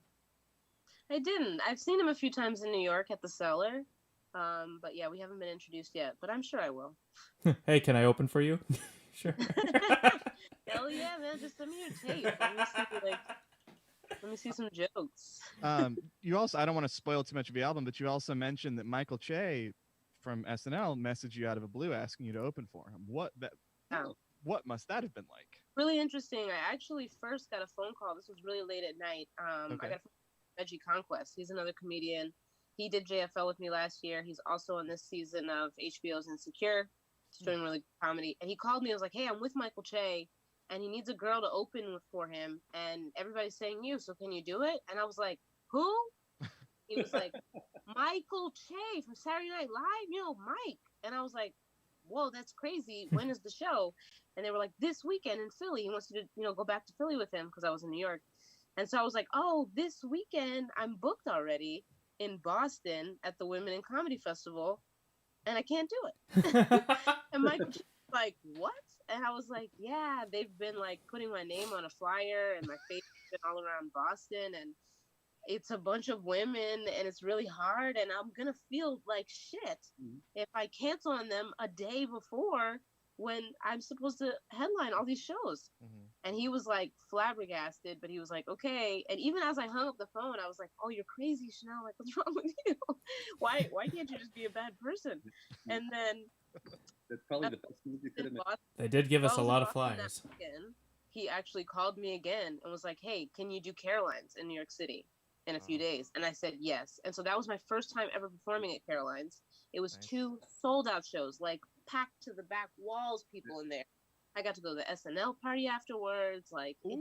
I didn't. I've seen him a few times in New York at the Cellar. But yeah, we haven't been introduced yet, but I'm sure I will. Hey, can I open for you? Sure. Hell yeah, man. Just send me your tape. Let me see some jokes. You also, I don't want to spoil too much of the album, but you also mentioned that Michael Che from SNL messaged you out of the blue asking you to open for him. What must that have been like? Really interesting. I actually first got a phone call. This was really late at night. I got a phone call from Reggie Conquest. He's another comedian. He did JFL with me last year. He's also on this season of HBO's Insecure. He's doing really good comedy. And he called me. I was like, hey, I'm with Michael Che, and he needs a girl to open for him. And everybody's saying you, so can you do it? And I was like, who? He was like, Michael Che from Saturday Night Live, Mike. And I was like, whoa, that's crazy. When is the show? And they were like, this weekend in Philly. He wants you to, go back to Philly with him because I was in New York. And so I was like, oh, this weekend I'm booked already in Boston at the Women in Comedy Festival, and I can't do it. And Mike was like, what? And I was like, yeah, they've been like putting my name on a flyer and my face has been all around Boston, and it's a bunch of women and it's really hard, and I'm gonna feel like shit if I cancel on them a day before when I'm supposed to headline all these shows. And he was like flabbergasted, but he was like, okay. And even as I hung up the phone, I was like, oh, you're crazy, Chanel. Like, what's wrong with you? why can't you just be a bad person? And then that's probably the best move you could have made. They did give us a lot of flyers. He actually called me again and was like, hey, can you do Caroline's in New York City in a few days? And I said yes. And so that was my first time ever performing at Caroline's. It was 2 sold out shows, like packed to the back walls, people in there. I got to go to the SNL party afterwards. Like, it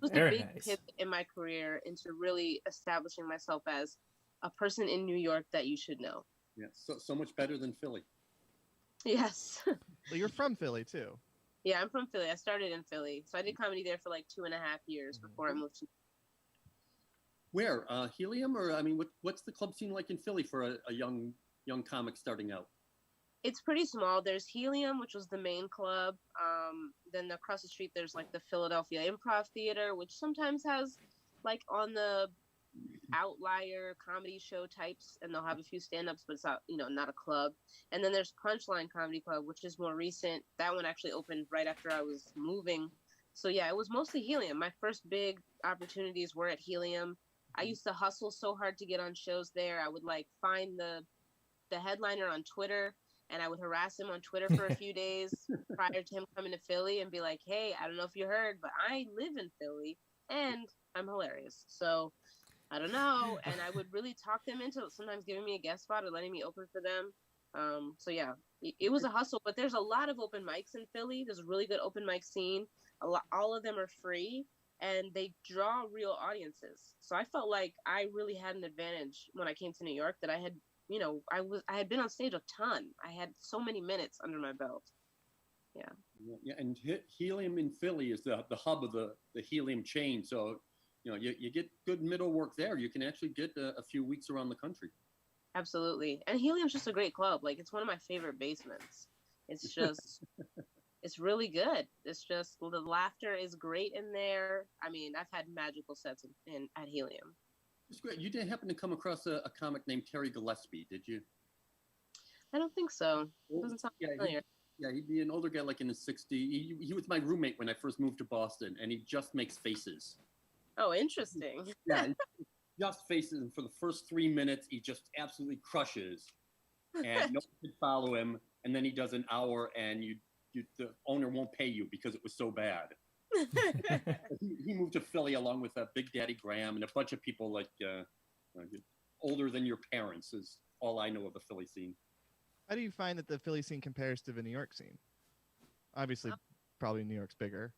was a big pivot in my career into really establishing myself as a person in New York that you should know. Yeah, so much better than Philly. Yes. Well, you're from Philly too. Yeah, I'm from Philly. I started in Philly, so I did comedy there for like 2.5 years before I moved to. Where? Helium, or I mean, what's the club scene like in Philly for a young comic starting out? It's pretty small. There's Helium, which was the main club. Then across the street, there's like the Philadelphia Improv Theater, which sometimes has like on the outlier comedy show types, and they'll have a few stand-ups, but it's not, not a club. And then there's Punchline Comedy Club, which is more recent. That one actually opened right after I was moving. So yeah, it was mostly Helium. My first big opportunities were at Helium. I used to hustle so hard to get on shows there. I would like find the headliner on Twitter, and I would harass him on Twitter for a few days prior to him coming to Philly and be like, hey, I don't know if you heard, but I live in Philly and I'm hilarious. So I don't know. And I would really talk them into sometimes giving me a guest spot or letting me open for them. So yeah, it was a hustle, but there's a lot of open mics in Philly. There's a really good open mic scene. All of them are free and they draw real audiences. So I felt like I really had an advantage when I came to New York, that I had, I had been on stage a ton. I had so many minutes under my belt. Yeah. And Helium in Philly is the hub of the Helium chain. So, you get good middle work there. You can actually get a few weeks around the country. Absolutely. And Helium's just a great club. Like, it's one of my favorite basements. It's just, it's really good. It's just, the laughter is great in there. I mean, I've had magical sets at Helium. It's great. You didn't happen to come across a comic named Terry Gillespie, did you? I don't think so. It doesn't sound familiar. He'd be an older guy, like in his 60s. He was my roommate when I first moved to Boston, and he just makes faces. Oh, interesting. Yeah, just faces. And for the first 3 minutes, he just absolutely crushes, and no one could follow him. And then he does an hour, and the owner won't pay you because it was so bad. He moved to Philly along with Big Daddy Graham and a bunch of people like older than your parents is all I know of the Philly scene. How do you find that the Philly scene compares to the New York scene? Obviously, probably New York's bigger.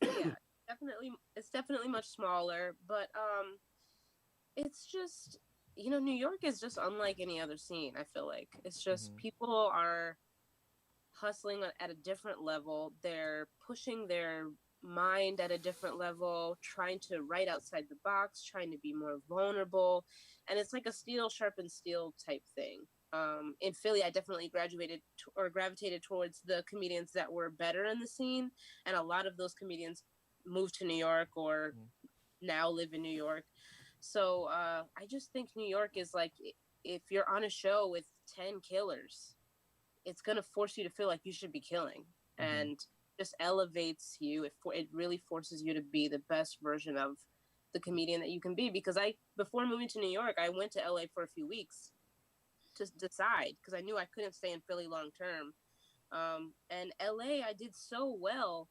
Yeah, definitely. It's definitely much smaller, but it's just, New York is just unlike any other scene. I feel like it's just people are hustling at a different level. They're pushing their mind at a different level, trying to write outside the box, trying to be more vulnerable, and it's like a steel sharpens steel type thing. In Philly, I definitely gravitated towards the comedians that were better in the scene, and a lot of those comedians moved to New York or now live in New York. So I just think New York is like, if you're on a show with 10 killers, it's gonna force you to feel like you should be killing, and just elevates you. It really forces you to be the best version of the comedian that you can be. Because before moving to New York, I went to LA for a few weeks to decide, because I knew I couldn't stay in Philly long term. And LA, I did so well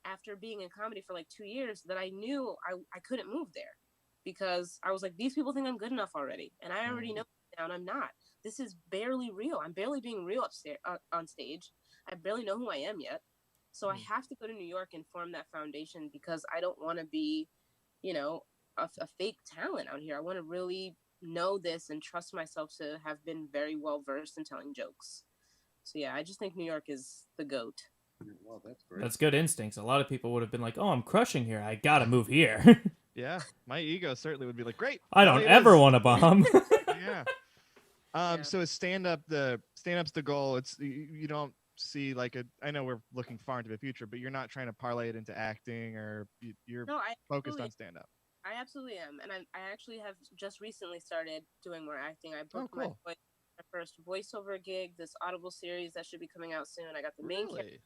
after being in comedy for like 2 years that I knew I couldn't move there, because I was like, these people think I'm good enough already, and I already know now, and I'm not. This is barely real. I'm barely being real on stage. I barely know who I am yet. So I have to go to New York and form that foundation, because I don't want to be, a fake talent out here. I want to really know this and trust myself to have been very well versed in telling jokes. So yeah, I just think New York is the GOAT. Well, that's great. That's good instincts. A lot of people would have been like, "Oh, I'm crushing here. I gotta move here." Yeah, my ego certainly would be like, great. I don't ever want to bomb. Yeah. Yeah. So is stand-up's the goal. It's you don't see like I know we're looking far into the future, but you're not trying to parlay it into acting, or you're No, I focused absolutely, on stand-up. I absolutely am, and I actually have just recently started doing more acting. I booked cool. my first voiceover gig, this Audible series that should be coming out soon. I got the main character. Really?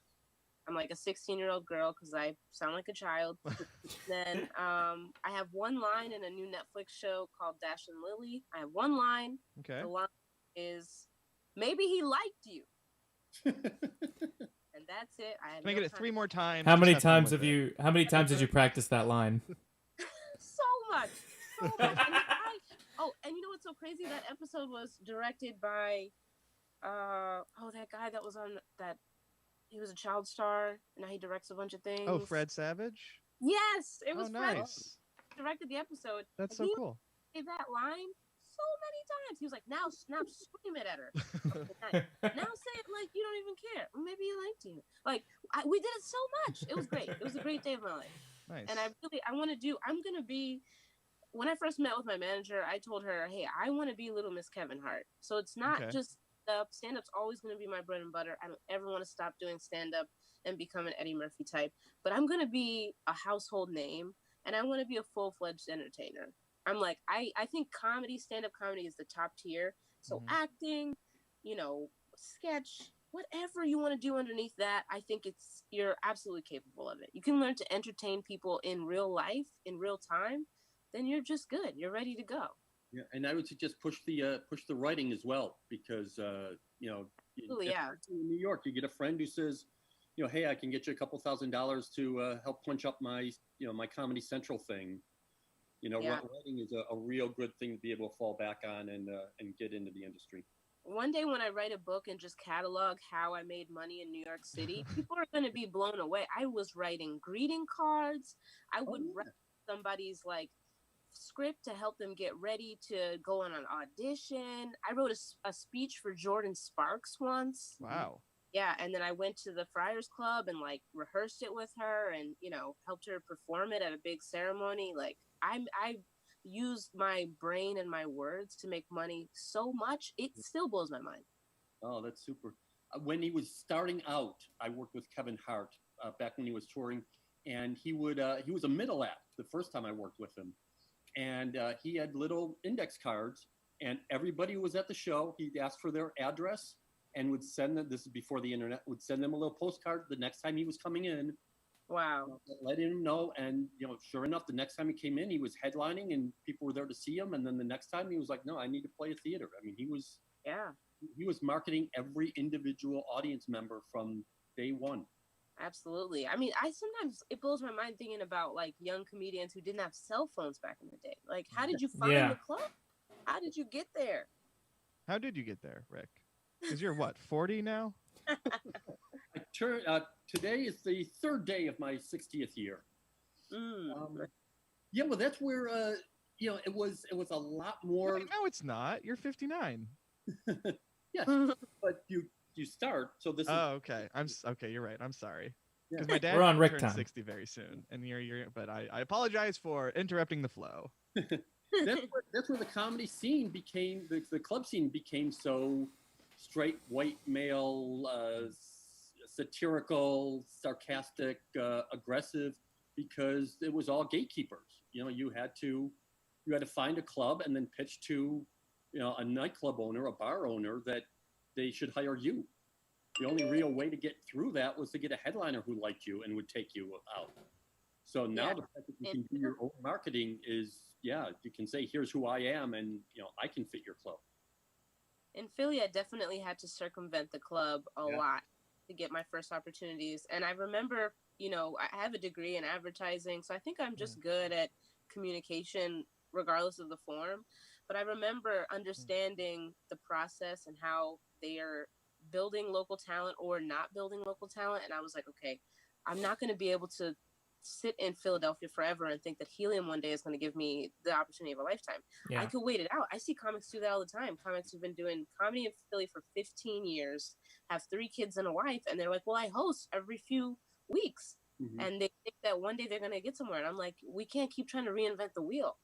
I'm like a 16-year-old girl because I sound like a child. Then I have one line in a new Netflix show called Dash and Lily. I have one line. Okay. The line is, maybe he liked you. And that's it. I have Can I no get it time. 3 more times? How Just many have fun times with have it. you? How many times did you practice that line? So much. So much. And you know what's so crazy? That episode was directed by that guy that was on that. He was a child star. Now he directs a bunch of things. Oh, Fred Savage? Yes, it was Fred. Nice. Who directed the episode. That's and so cool. He said that line so many times. He was like, now scream it at her. Now say it like you don't even care. Or maybe he liked you. Like, we did it so much. It was great. It was a great day of my life. Nice. And I'm going to be, when I first met with my manager, I told her, hey, I want to be Little Miss Kevin Hart. So it's not just stand-up's always going to be my bread and butter. I don't ever want to stop doing stand-up and become an Eddie Murphy type. But I'm going to be a household name, and I want to be a full-fledged entertainer. I'm like, I think stand-up comedy is the top tier. So acting, sketch, whatever you want to do underneath that, I think you're absolutely capable of it. You can learn to entertain people in real life, in real time, then you're just good. You're ready to go. Yeah, and I would suggest push the writing as well, because in New York, you get a friend who says, hey, I can get you a couple $1,000s to help punch up my my Comedy Central thing. Writing is a real good thing to be able to fall back on and get into the industry. One day when I write a book and just catalog how I made money in New York City, people are going to be blown away. I was writing greeting cards. I would write somebody's script to help them get ready to go on an audition. I wrote a speech for Jordan Sparks once. Wow. Yeah, and then I went to the Friars Club and rehearsed it with her and helped her perform it at a big ceremony. I used my brain and my words to make money so much it still blows my mind. Oh, that's super. When he was starting out, I worked with Kevin Hart back when he was touring, and he was a middle act the first time I worked with him. And he had little index cards, and everybody who was at the show, he'd ask for their address and would send them, this is before the internet, would send them a little postcard the next time he was coming in. Wow. Letting him know. And, sure enough, the next time he came in, he was headlining and people were there to see him. And then the next time he was like, no, I need to play a theater. I mean, he was marketing every individual audience member from day one. Absolutely. I mean, sometimes it blows my mind thinking about young comedians who didn't have cell phones back in the day. How did you find the club? How did you get there? How did you get there, Rick? Because you're what, 40 now? I turned. Today is the 3rd day of my 60th year. Well, that's where it was a lot more. No, it's not. You're 59. Yes, but you start. So this. Oh, okay. Okay. You're right. I'm sorry. Because my dad We're on Rick turned time. 60 very soon, and but I apologize for interrupting the flow. That's where the comedy scene became the club scene became so straight white male, satirical, sarcastic, aggressive, because it was all gatekeepers. You had to find a club and then pitch to a nightclub owner, a bar owner, that they should hire you. The only real way to get through that was to get a headliner who liked you and would take you out. So now the fact that you can do your own marketing is, you can say, here's who I am, and I can fit your club. In Philly, I definitely had to circumvent the club a lot to get my first opportunities. And I remember, I have a degree in advertising, so I think I'm just good at communication regardless of the form. But I remember understanding the process and how they are building local talent or not building local talent. And I was like, okay, I'm not going to be able to sit in Philadelphia forever and think that helium one day is going to give me the opportunity of a lifetime. Yeah. I could wait it out. I see comics do that all the time. Comics who've been doing comedy in Philly for 15 years, have 3 kids and a wife, and they're like, well, I host every few weeks. Mm-hmm. And they think that one day they're going to get somewhere. And I'm like, we can't keep trying to reinvent the wheel.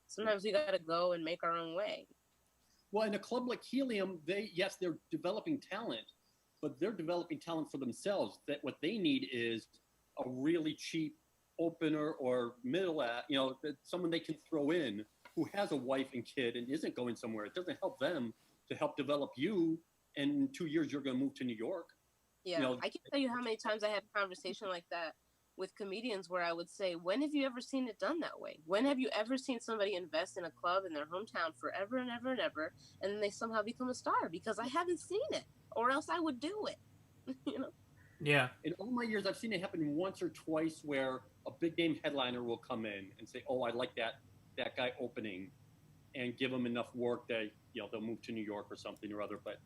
Sometimes we got to go and make our own way. Well, in a club like Helium, they're developing talent, but they're developing talent for themselves. That what they need is a really cheap opener or someone they can throw in who has a wife and kid and isn't going somewhere. It doesn't help them to help develop you. And in 2 years, you're going to move to New York. Yeah, I can't tell you how many times I had a conversation like that with comedians where I would say, when have you ever seen it done that way? When have you ever seen somebody invest in a club in their hometown forever and ever and ever, and then they somehow become a star? Because I haven't seen it, or else I would do it. You know? Yeah. In all my years, I've seen it happen once or twice where a big name headliner will come in and say, oh, I like that guy opening, and give them enough work that they'll move to New York or something or other. But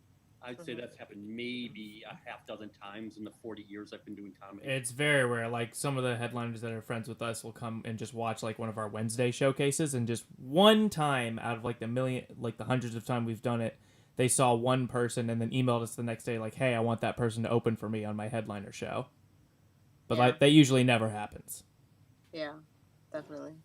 I'd say that's happened maybe a half dozen times in the 40 years I've been doing comedy. It's very rare. Like, some of the headliners that are friends with us will come and just watch like one of our Wednesday showcases, and just one time out of like the hundreds of times we've done it, they saw one person and then emailed us the next day like, hey, I want that person to open for me on my headliner show. But like, that usually never happens. Yeah, definitely.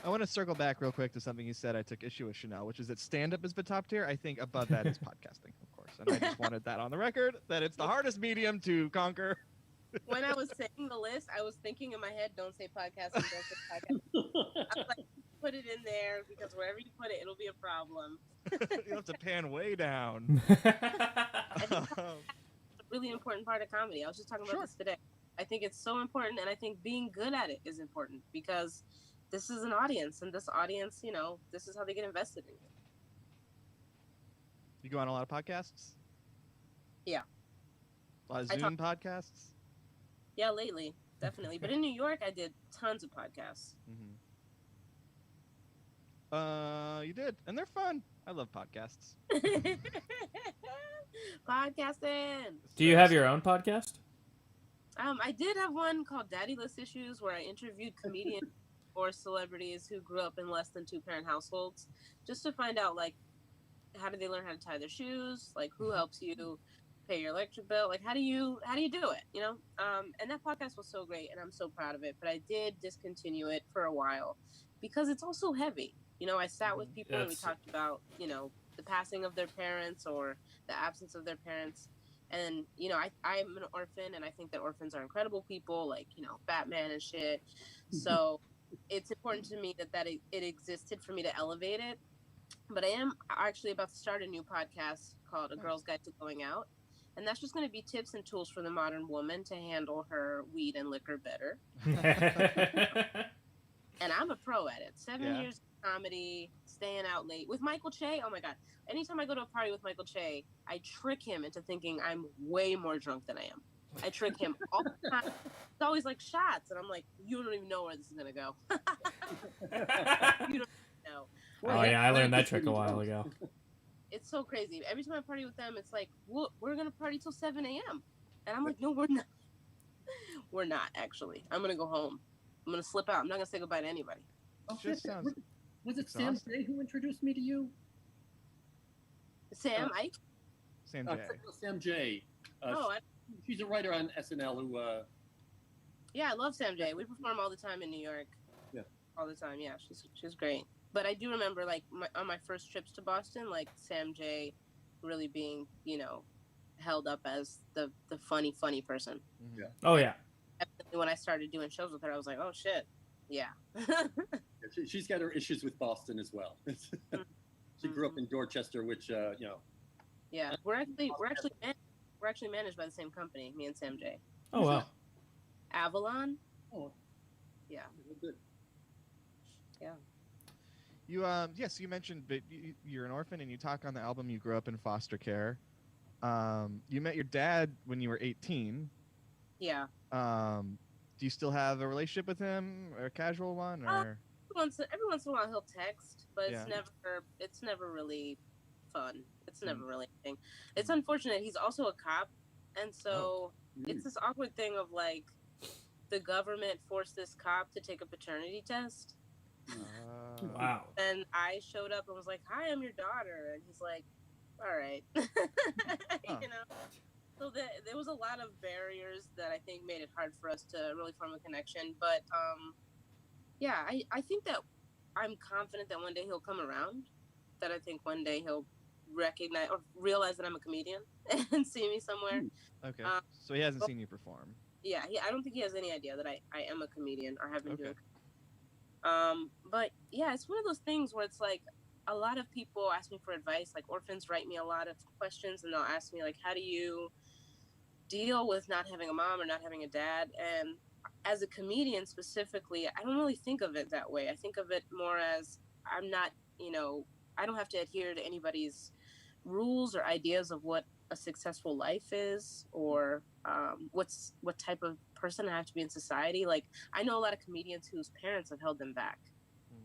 I want to circle back real quick to something you said I took issue with, Chanel, which is that stand-up is the top tier. I think above that is podcasting, of course. And I just wanted that on the record, that it's the hardest medium to conquer. When I was saying the list, I was thinking in my head, don't say podcasting, don't say podcasting. I was like, put it in there, because wherever you put it, it'll be a problem. You have to pan way down. It's a really important part of comedy. I was just talking about this today. I think it's so important, and I think being good at it is important, because this is an audience, and this audience, this is how they get invested in you. You go on a lot of podcasts? Yeah. A lot of Zoom podcasts? Yeah, lately, definitely. But in New York, I did tons of podcasts. You did, and they're fun. I love podcasts. Podcasting. Do you have your own podcast? I did have one called Daddyless Issues, where I interviewed comedians or celebrities who grew up in less than 2-parent households, just to find out, like, how do they learn how to tie their shoes? Like, who helps you pay your electric bill? Like, how do you do it? And that podcast was so great, and I'm so proud of it. But I did discontinue it for a while because it's also heavy. I sat with people and we talked about, the passing of their parents or the absence of their parents. And, I'm an orphan, and I think that orphans are incredible people, like, Batman and shit. So it's important to me that it existed for me to elevate it. But I am actually about to start a new podcast called A Girl's Guide to Going Out. And that's just going to be tips and tools for the modern woman to handle her weed and liquor better. And I'm a pro at it. 7 years of comedy, staying out late. With Michael Che, oh my God. Anytime I go to a party with Michael Che, I trick him into thinking I'm way more drunk than I am. I trick him all the time. It's always like shots. And I'm like, you don't even know where this is going to go. You don't know. Oh, yeah, I learned that trick a while ago. It's so crazy. Every time I party with them, it's like, we're going to party till 7 a.m. And I'm like, no, we're not. We're not, actually. I'm going to go home. I'm going to slip out. I'm not going to say goodbye to anybody. Oh, shit. Was it Sam J who introduced me to you? Sam Ike? Sam J. Sam J. She's a writer on SNL who... Yeah, I love Sam J. We perform all the time in New York. Yeah. All the time, yeah. She's great. But I do remember, like, on my first trips to Boston, like, Sam J really being, held up as the funny person. Yeah. Oh, yeah. When I started doing shows with her, I was like, oh, shit. Yeah. She's got her issues with Boston as well. She grew up in Dorchester, which, Yeah, we're actually managed by the same company, me and Sam J. Oh, wow. Avalon. Oh. Yeah. Good. Yeah. So you mentioned that you're an orphan, and you talk on the album you grew up in foster care. You met your dad when you were 18. Yeah. Do you still have a relationship with him, or a casual one, or? Every once in a while he'll text, but it's never really fun. It's never really anything. It's unfortunate. He's also a cop, and so it's this awkward thing of like, the government forced this cop to take a paternity test. Wow. And I showed up and was like, "Hi, I'm your daughter," and he's like, "All right," you know. So there was a lot of barriers that I think made it hard for us to really form a connection. But yeah, I think that I'm confident that one day he'll come around. That I think one day he'll recognize or realize that I'm a comedian and see me somewhere. Okay. So he hasn't seen you perform. Yeah, I don't think he has any idea that I am a comedian or have been doing. But yeah, it's one of those things where it's like a lot of people ask me for advice. Like orphans write me a lot of questions, and they'll ask me like, "How do you deal with not having a mom or not having a dad?" And as a comedian specifically, I don't really think of it that way. I think of it more as I'm not, I don't have to adhere to anybody's rules or ideas of what a successful life is, or what type of person I have to be in society. Like I know a lot of comedians whose parents have held them back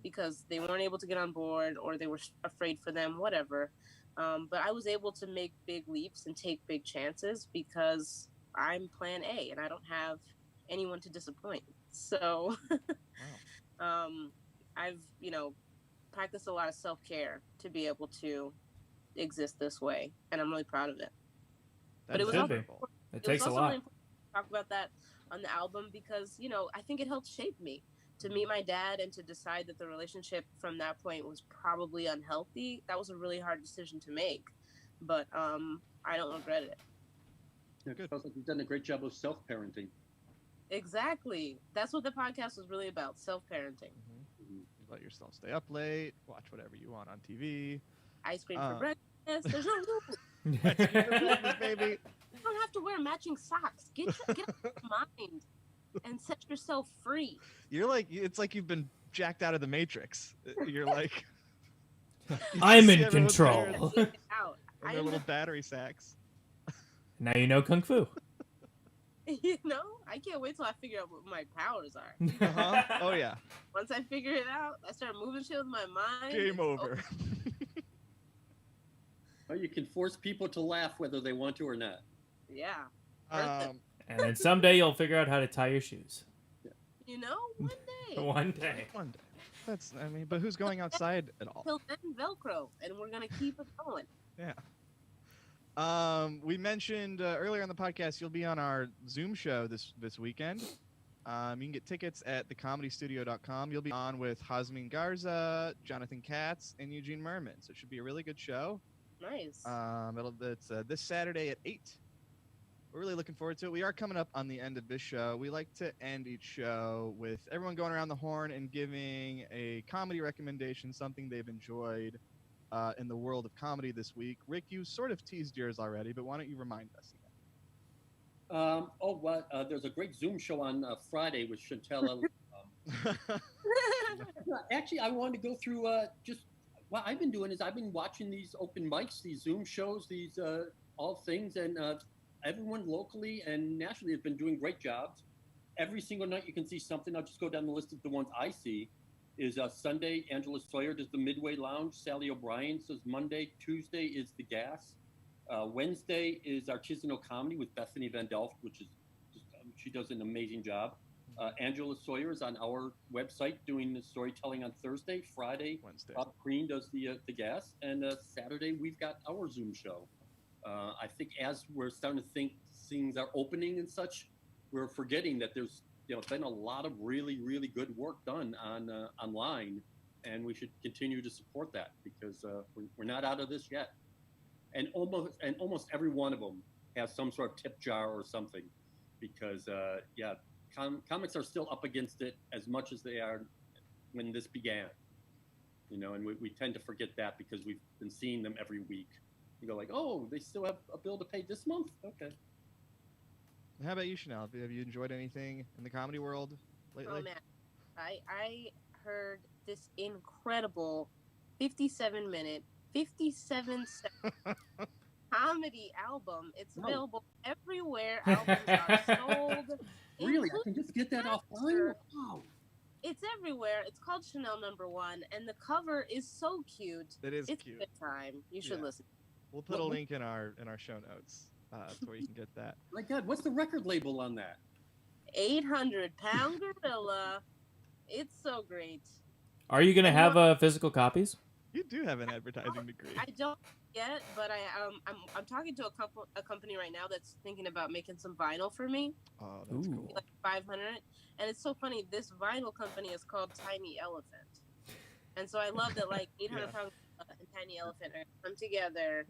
because they weren't able to get on board or they were afraid for them, whatever. But I was able to make big leaps and take big chances because I'm plan A and I don't have anyone to disappoint. So I've, practiced a lot of self-care to be able to exist this way. And I'm really proud of it. But it was also, it takes a lot. Really important to talk about that on the album because, I think it helped shape me. To meet my dad and to decide that the relationship from that point was probably unhealthy, that was a really hard decision to make. But I don't regret it. It sounds like you've done a great job of self-parenting. Exactly. That's what the podcast was really about, self-parenting. You let yourself stay up late, watch whatever you want on TV. Ice cream for breakfast. There's no rules. Baby. You don't have to wear matching socks. Get out of your mind and set yourself free. You're like, it's like you've been jacked out of the Matrix. You're like, I'm in control. And their little battery sacks. Now you know Kung Fu. I can't wait till I figure out what my powers are. Oh, yeah. Once I figure it out, I start moving shit with my mind. Game over. Well, you can force people to laugh whether they want to or not. Yeah. And then someday you'll figure out how to tie your shoes. One day. One day. One day. But who's going outside at all? Till then, Velcro, and we're going to keep it going. Yeah. We mentioned earlier on the podcast you'll be on our Zoom show this weekend. You can get tickets at thecomedystudio.com. You'll be on with Hazmin Garza, Jonathan Katz, and Eugene Merman. So it should be a really good show. Nice. It's this Saturday at 8. We're really looking forward to it. We are coming up on the end of this show. We like to end each show with everyone going around the horn and giving a comedy recommendation, something they've enjoyed in the world of comedy this week. Rick, you sort of teased yours already, but why don't you remind us again? There's a great Zoom show on Friday with Chantel. Actually, I wanted to go through what I've been doing is I've been watching these open mics, these Zoom shows, these all things, and everyone locally and nationally has been doing great jobs. Every single night you can see something. I'll just go down the list of the ones I see. Is Sunday, Angela Sawyer does the Midway Lounge. Sally O'Brien says Monday. Tuesday is The Gas. Wednesday is Artisanal Comedy with Bethany Van Delft, which is just, she does an amazing job. Angela Sawyer is on our website doing the storytelling on Thursday. Friday, Wednesday. Bob Green does the Gas. And Saturday, we've got our Zoom show. I think as we're starting to think things are opening and such, we're forgetting that there's been a lot of really, really good work done on online, and we should continue to support that because we're not out of this yet. And almost every one of them has some sort of tip jar or something, because comics are still up against it as much as they are when this began. And we tend to forget that because we've been seeing them every week. You go like, oh, they still have a bill to pay this month? Okay. How about you, Chanel? Have you enjoyed anything in the comedy world lately? Oh, man. I heard this incredible 57-minute, 57-second comedy album. It's available everywhere albums are sold. Really? I can just get that offline? Wow. It's everywhere. It's called Chanel No. 1, and the cover is so cute. It is it's cute. It's a good time. You should listen. We'll put a link in our show notes where you can get that. My God, what's the record label on that? 800-pound gorilla. It's so great. Are you gonna have physical copies? You do have an advertising degree. I don't yet, but I'm talking to a company right now that's thinking about making some vinyl for me. Oh, that's cool. Like 500, and it's so funny. This vinyl company is called Tiny Elephant, and so I love that like 800-pound and Tiny Elephant come together,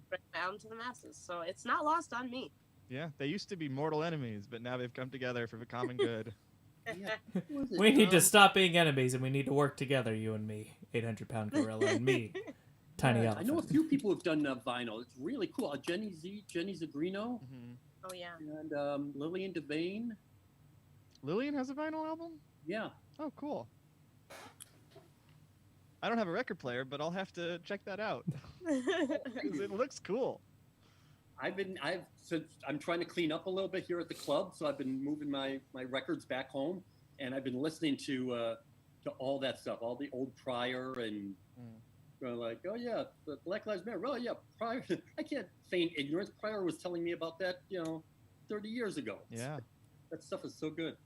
bring out to the masses. So it's not lost on me. Yeah, they used to be mortal enemies, but now they've come together for the common good. We need to stop being enemies, and we need to work together, you and me. 800-pound gorilla and me. Tiny Elephant. I know a few people who've done vinyl. It's really cool. Jenny Zagrino. Oh, yeah. And Lillian Devane. Lillian has a vinyl album? Yeah. Oh, cool. I don't have a record player, but I'll have to check that out. 'Cause it looks cool. Since I'm trying to clean up a little bit here at the club, so I've been moving my records back home, and I've been listening to all that stuff, all the old Pryor and like, oh yeah, the Black Lives Matter. Oh yeah, Pryor. I can't feign ignorance. Pryor was telling me about that, 30 years ago. Yeah. That stuff is so good.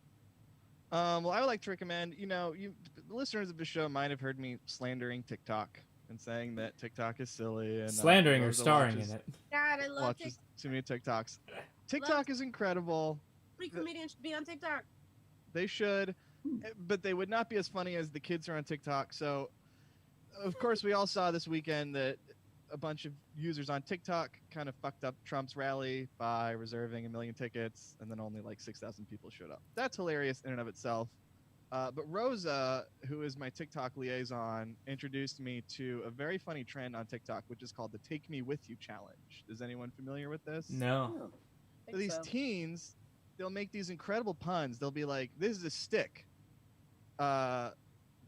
Well, I would like to recommend, the listeners of the show might have heard me slandering TikTok and saying that TikTok is silly. And slandering or starring in it. God, I love watches too many TikToks. TikTok is incredible. Every comedian should be on TikTok. They should, but they would not be as funny as the kids who are on TikTok. So, of course, we all saw this weekend that a bunch of users on TikTok kind of fucked up Trump's rally by reserving 1 million tickets, and then only like 6,000 people showed up. That's hilarious in and of itself. But Rosa, who is my TikTok liaison, introduced me to a very funny trend on TikTok, which is called the Take Me With You Challenge. Is anyone familiar with this? No. So these teens, they'll make these incredible puns. They'll be like, this is a stick.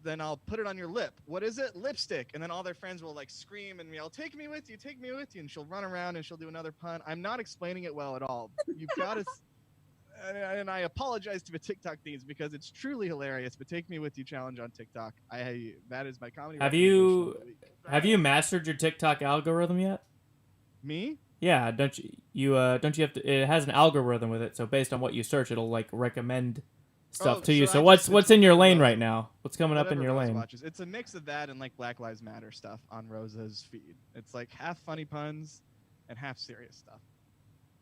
Then I'll put it on your lip. What is it? Lipstick. And then all their friends will like scream and yell, take me with you, take me with you. And she'll run around and she'll do another pun. I'm not explaining it well at all. You've got to... And I apologize to the TikTok teens because it's truly hilarious. But Take Me With You challenge on TikTok. That is my comedy. Have you mastered your TikTok algorithm yet? Me? Yeah, don't you have to? It has an algorithm with it, so based on what you search, it'll like recommend stuff to you. So what's in your lane right now? What's coming up in your lane? Watches. It's a mix of that and like Black Lives Matter stuff on Rosa's feed. It's like half funny puns and half serious stuff.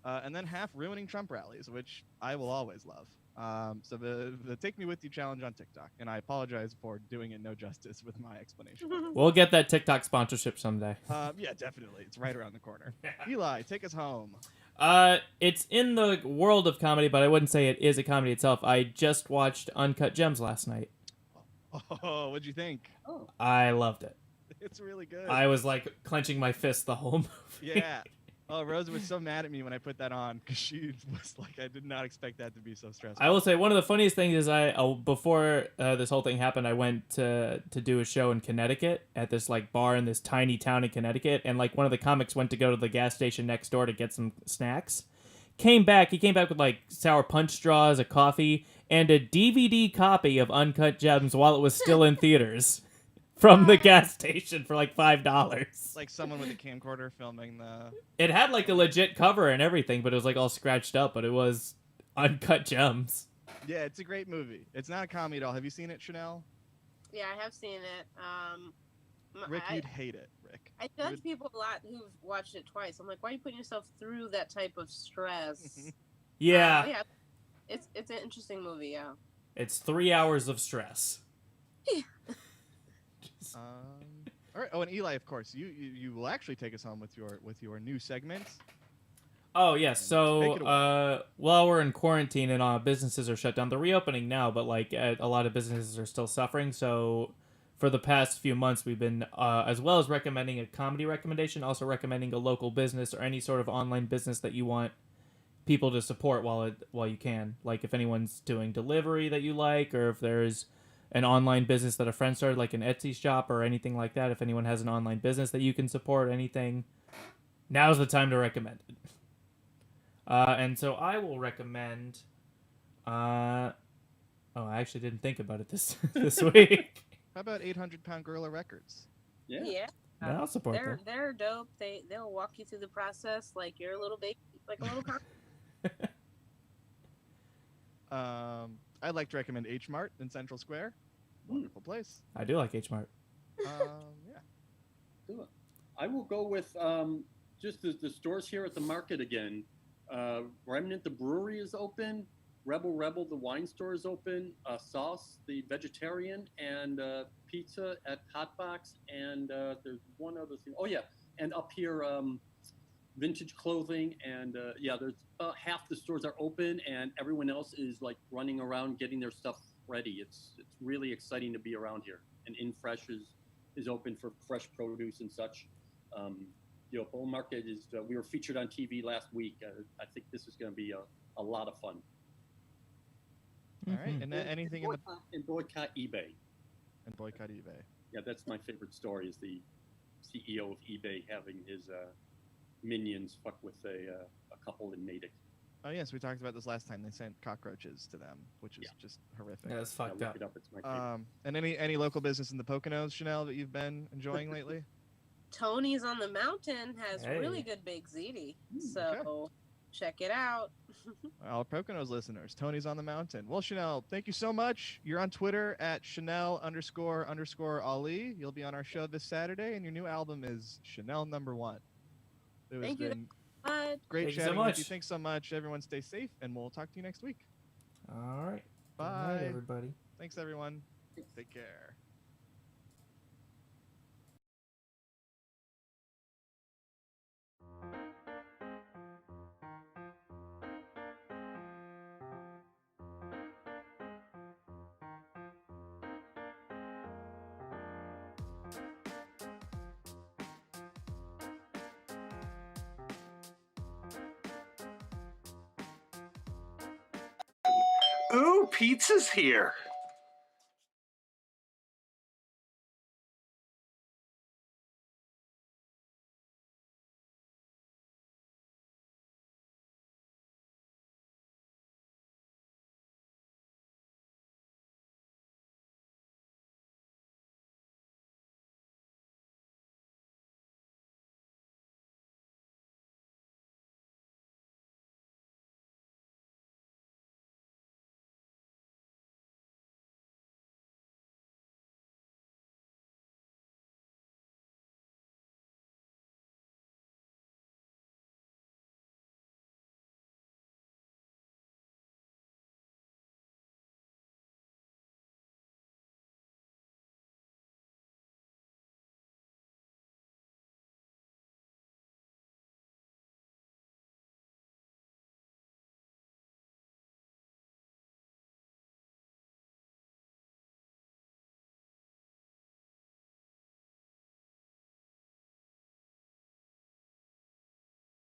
And then half ruining Trump rallies, which I will always love. So the Take Me With You challenge on TikTok, and I apologize for doing it no justice with my explanation. We'll get that TikTok sponsorship someday. Yeah, definitely. It's right around the corner. Eli, take us home. It's in the world of comedy, but I wouldn't say it is a comedy itself. I just watched Uncut Gems last night. Oh, what'd you think? Oh. I loved it. It's really good. I was like clenching my fist the whole movie. Yeah. Oh, Rosa was so mad at me when I put that on because she was like, I did not expect that to be so stressful. I will say one of the funniest things is before this whole thing happened, I went to do a show in Connecticut at this like bar in this tiny town in Connecticut, and like one of the comics went to go to the gas station next door to get some snacks. He came back with like sour punch straws, a coffee, and a DVD copy of Uncut Gems while it was still in theaters. From the gas station for like $5. Like someone with a camcorder filming the... It had like a legit cover and everything, but it was like all scratched up, but it was Uncut Gems. Yeah, it's a great movie. It's not a comedy at all. Have you seen it, Chanel? Yeah, I have seen it. Rick, you'd hate it, Rick. I judge people a lot who've watched it twice. I'm like, why are you putting yourself through that type of stress? Yeah. Yeah, it's an interesting movie, yeah. It's 3 hours of stress. All right. Oh, and Eli, of course, you will actually take us home with your new segments. Oh yes. So while we're in quarantine and businesses are shut down, they're reopening now, but like a lot of businesses are still suffering. So for the past few months, we've been as well as recommending a comedy recommendation, also recommending a local business or any sort of online business that you want people to support while you can. Like if anyone's doing delivery that you like, or if there's an online business that a friend started, like an Etsy shop or anything like that. If anyone has an online business that you can support, anything, now's the time to recommend it. And so I will recommend... I actually didn't think about it this week. How about 800-Pound Gorilla Records? Yeah. Yeah, I'll support them. They're dope. They'll walk you through the process like you're a little baby, like a little I'd like to recommend H Mart in Central Square. Wonderful place. I do like H Mart. Yeah. Cool. I will go with just the stores here at the market again. Remnant, the brewery is open. Rebel, the wine store is open. Sauce, the vegetarian, and pizza at Hotbox. And there's one other thing. Oh, yeah. And up here, vintage clothing. And there's about half the stores are open, and everyone else is like running around getting their stuff ready. It's really exciting to be around here. And InFresh is open for fresh produce and such. Bull Market is. We were featured on TV last week. I think this is going to be a lot of fun. All right, and anything and boycott eBay. And boycott eBay. Yeah, that's my favorite story. Is the CEO of eBay having his minions fuck with a couple in Natick. Oh yes, we talked about this last time. They sent cockroaches to them, which is just horrific. Yeah, that's fucked up. Look it up. It's my favorite. And any local business in the Poconos, Chanel, that you've been enjoying lately? Tony's on the Mountain has Hey. really good baked ziti, so check it out. All Poconos listeners, Tony's on the Mountain. Well, Chanel, thank you so much. You're on Twitter at Chanel__Ali. You'll be on our show this Saturday, and your new album is Chanel Number 1. It has Thank you been so great Thank you so chatting much. with you. Thanks so much. Everyone stay safe, and we'll talk to you next week. All right. Bye. Good night, everybody. Thanks, everyone. Take care. Ooh, pizza's here.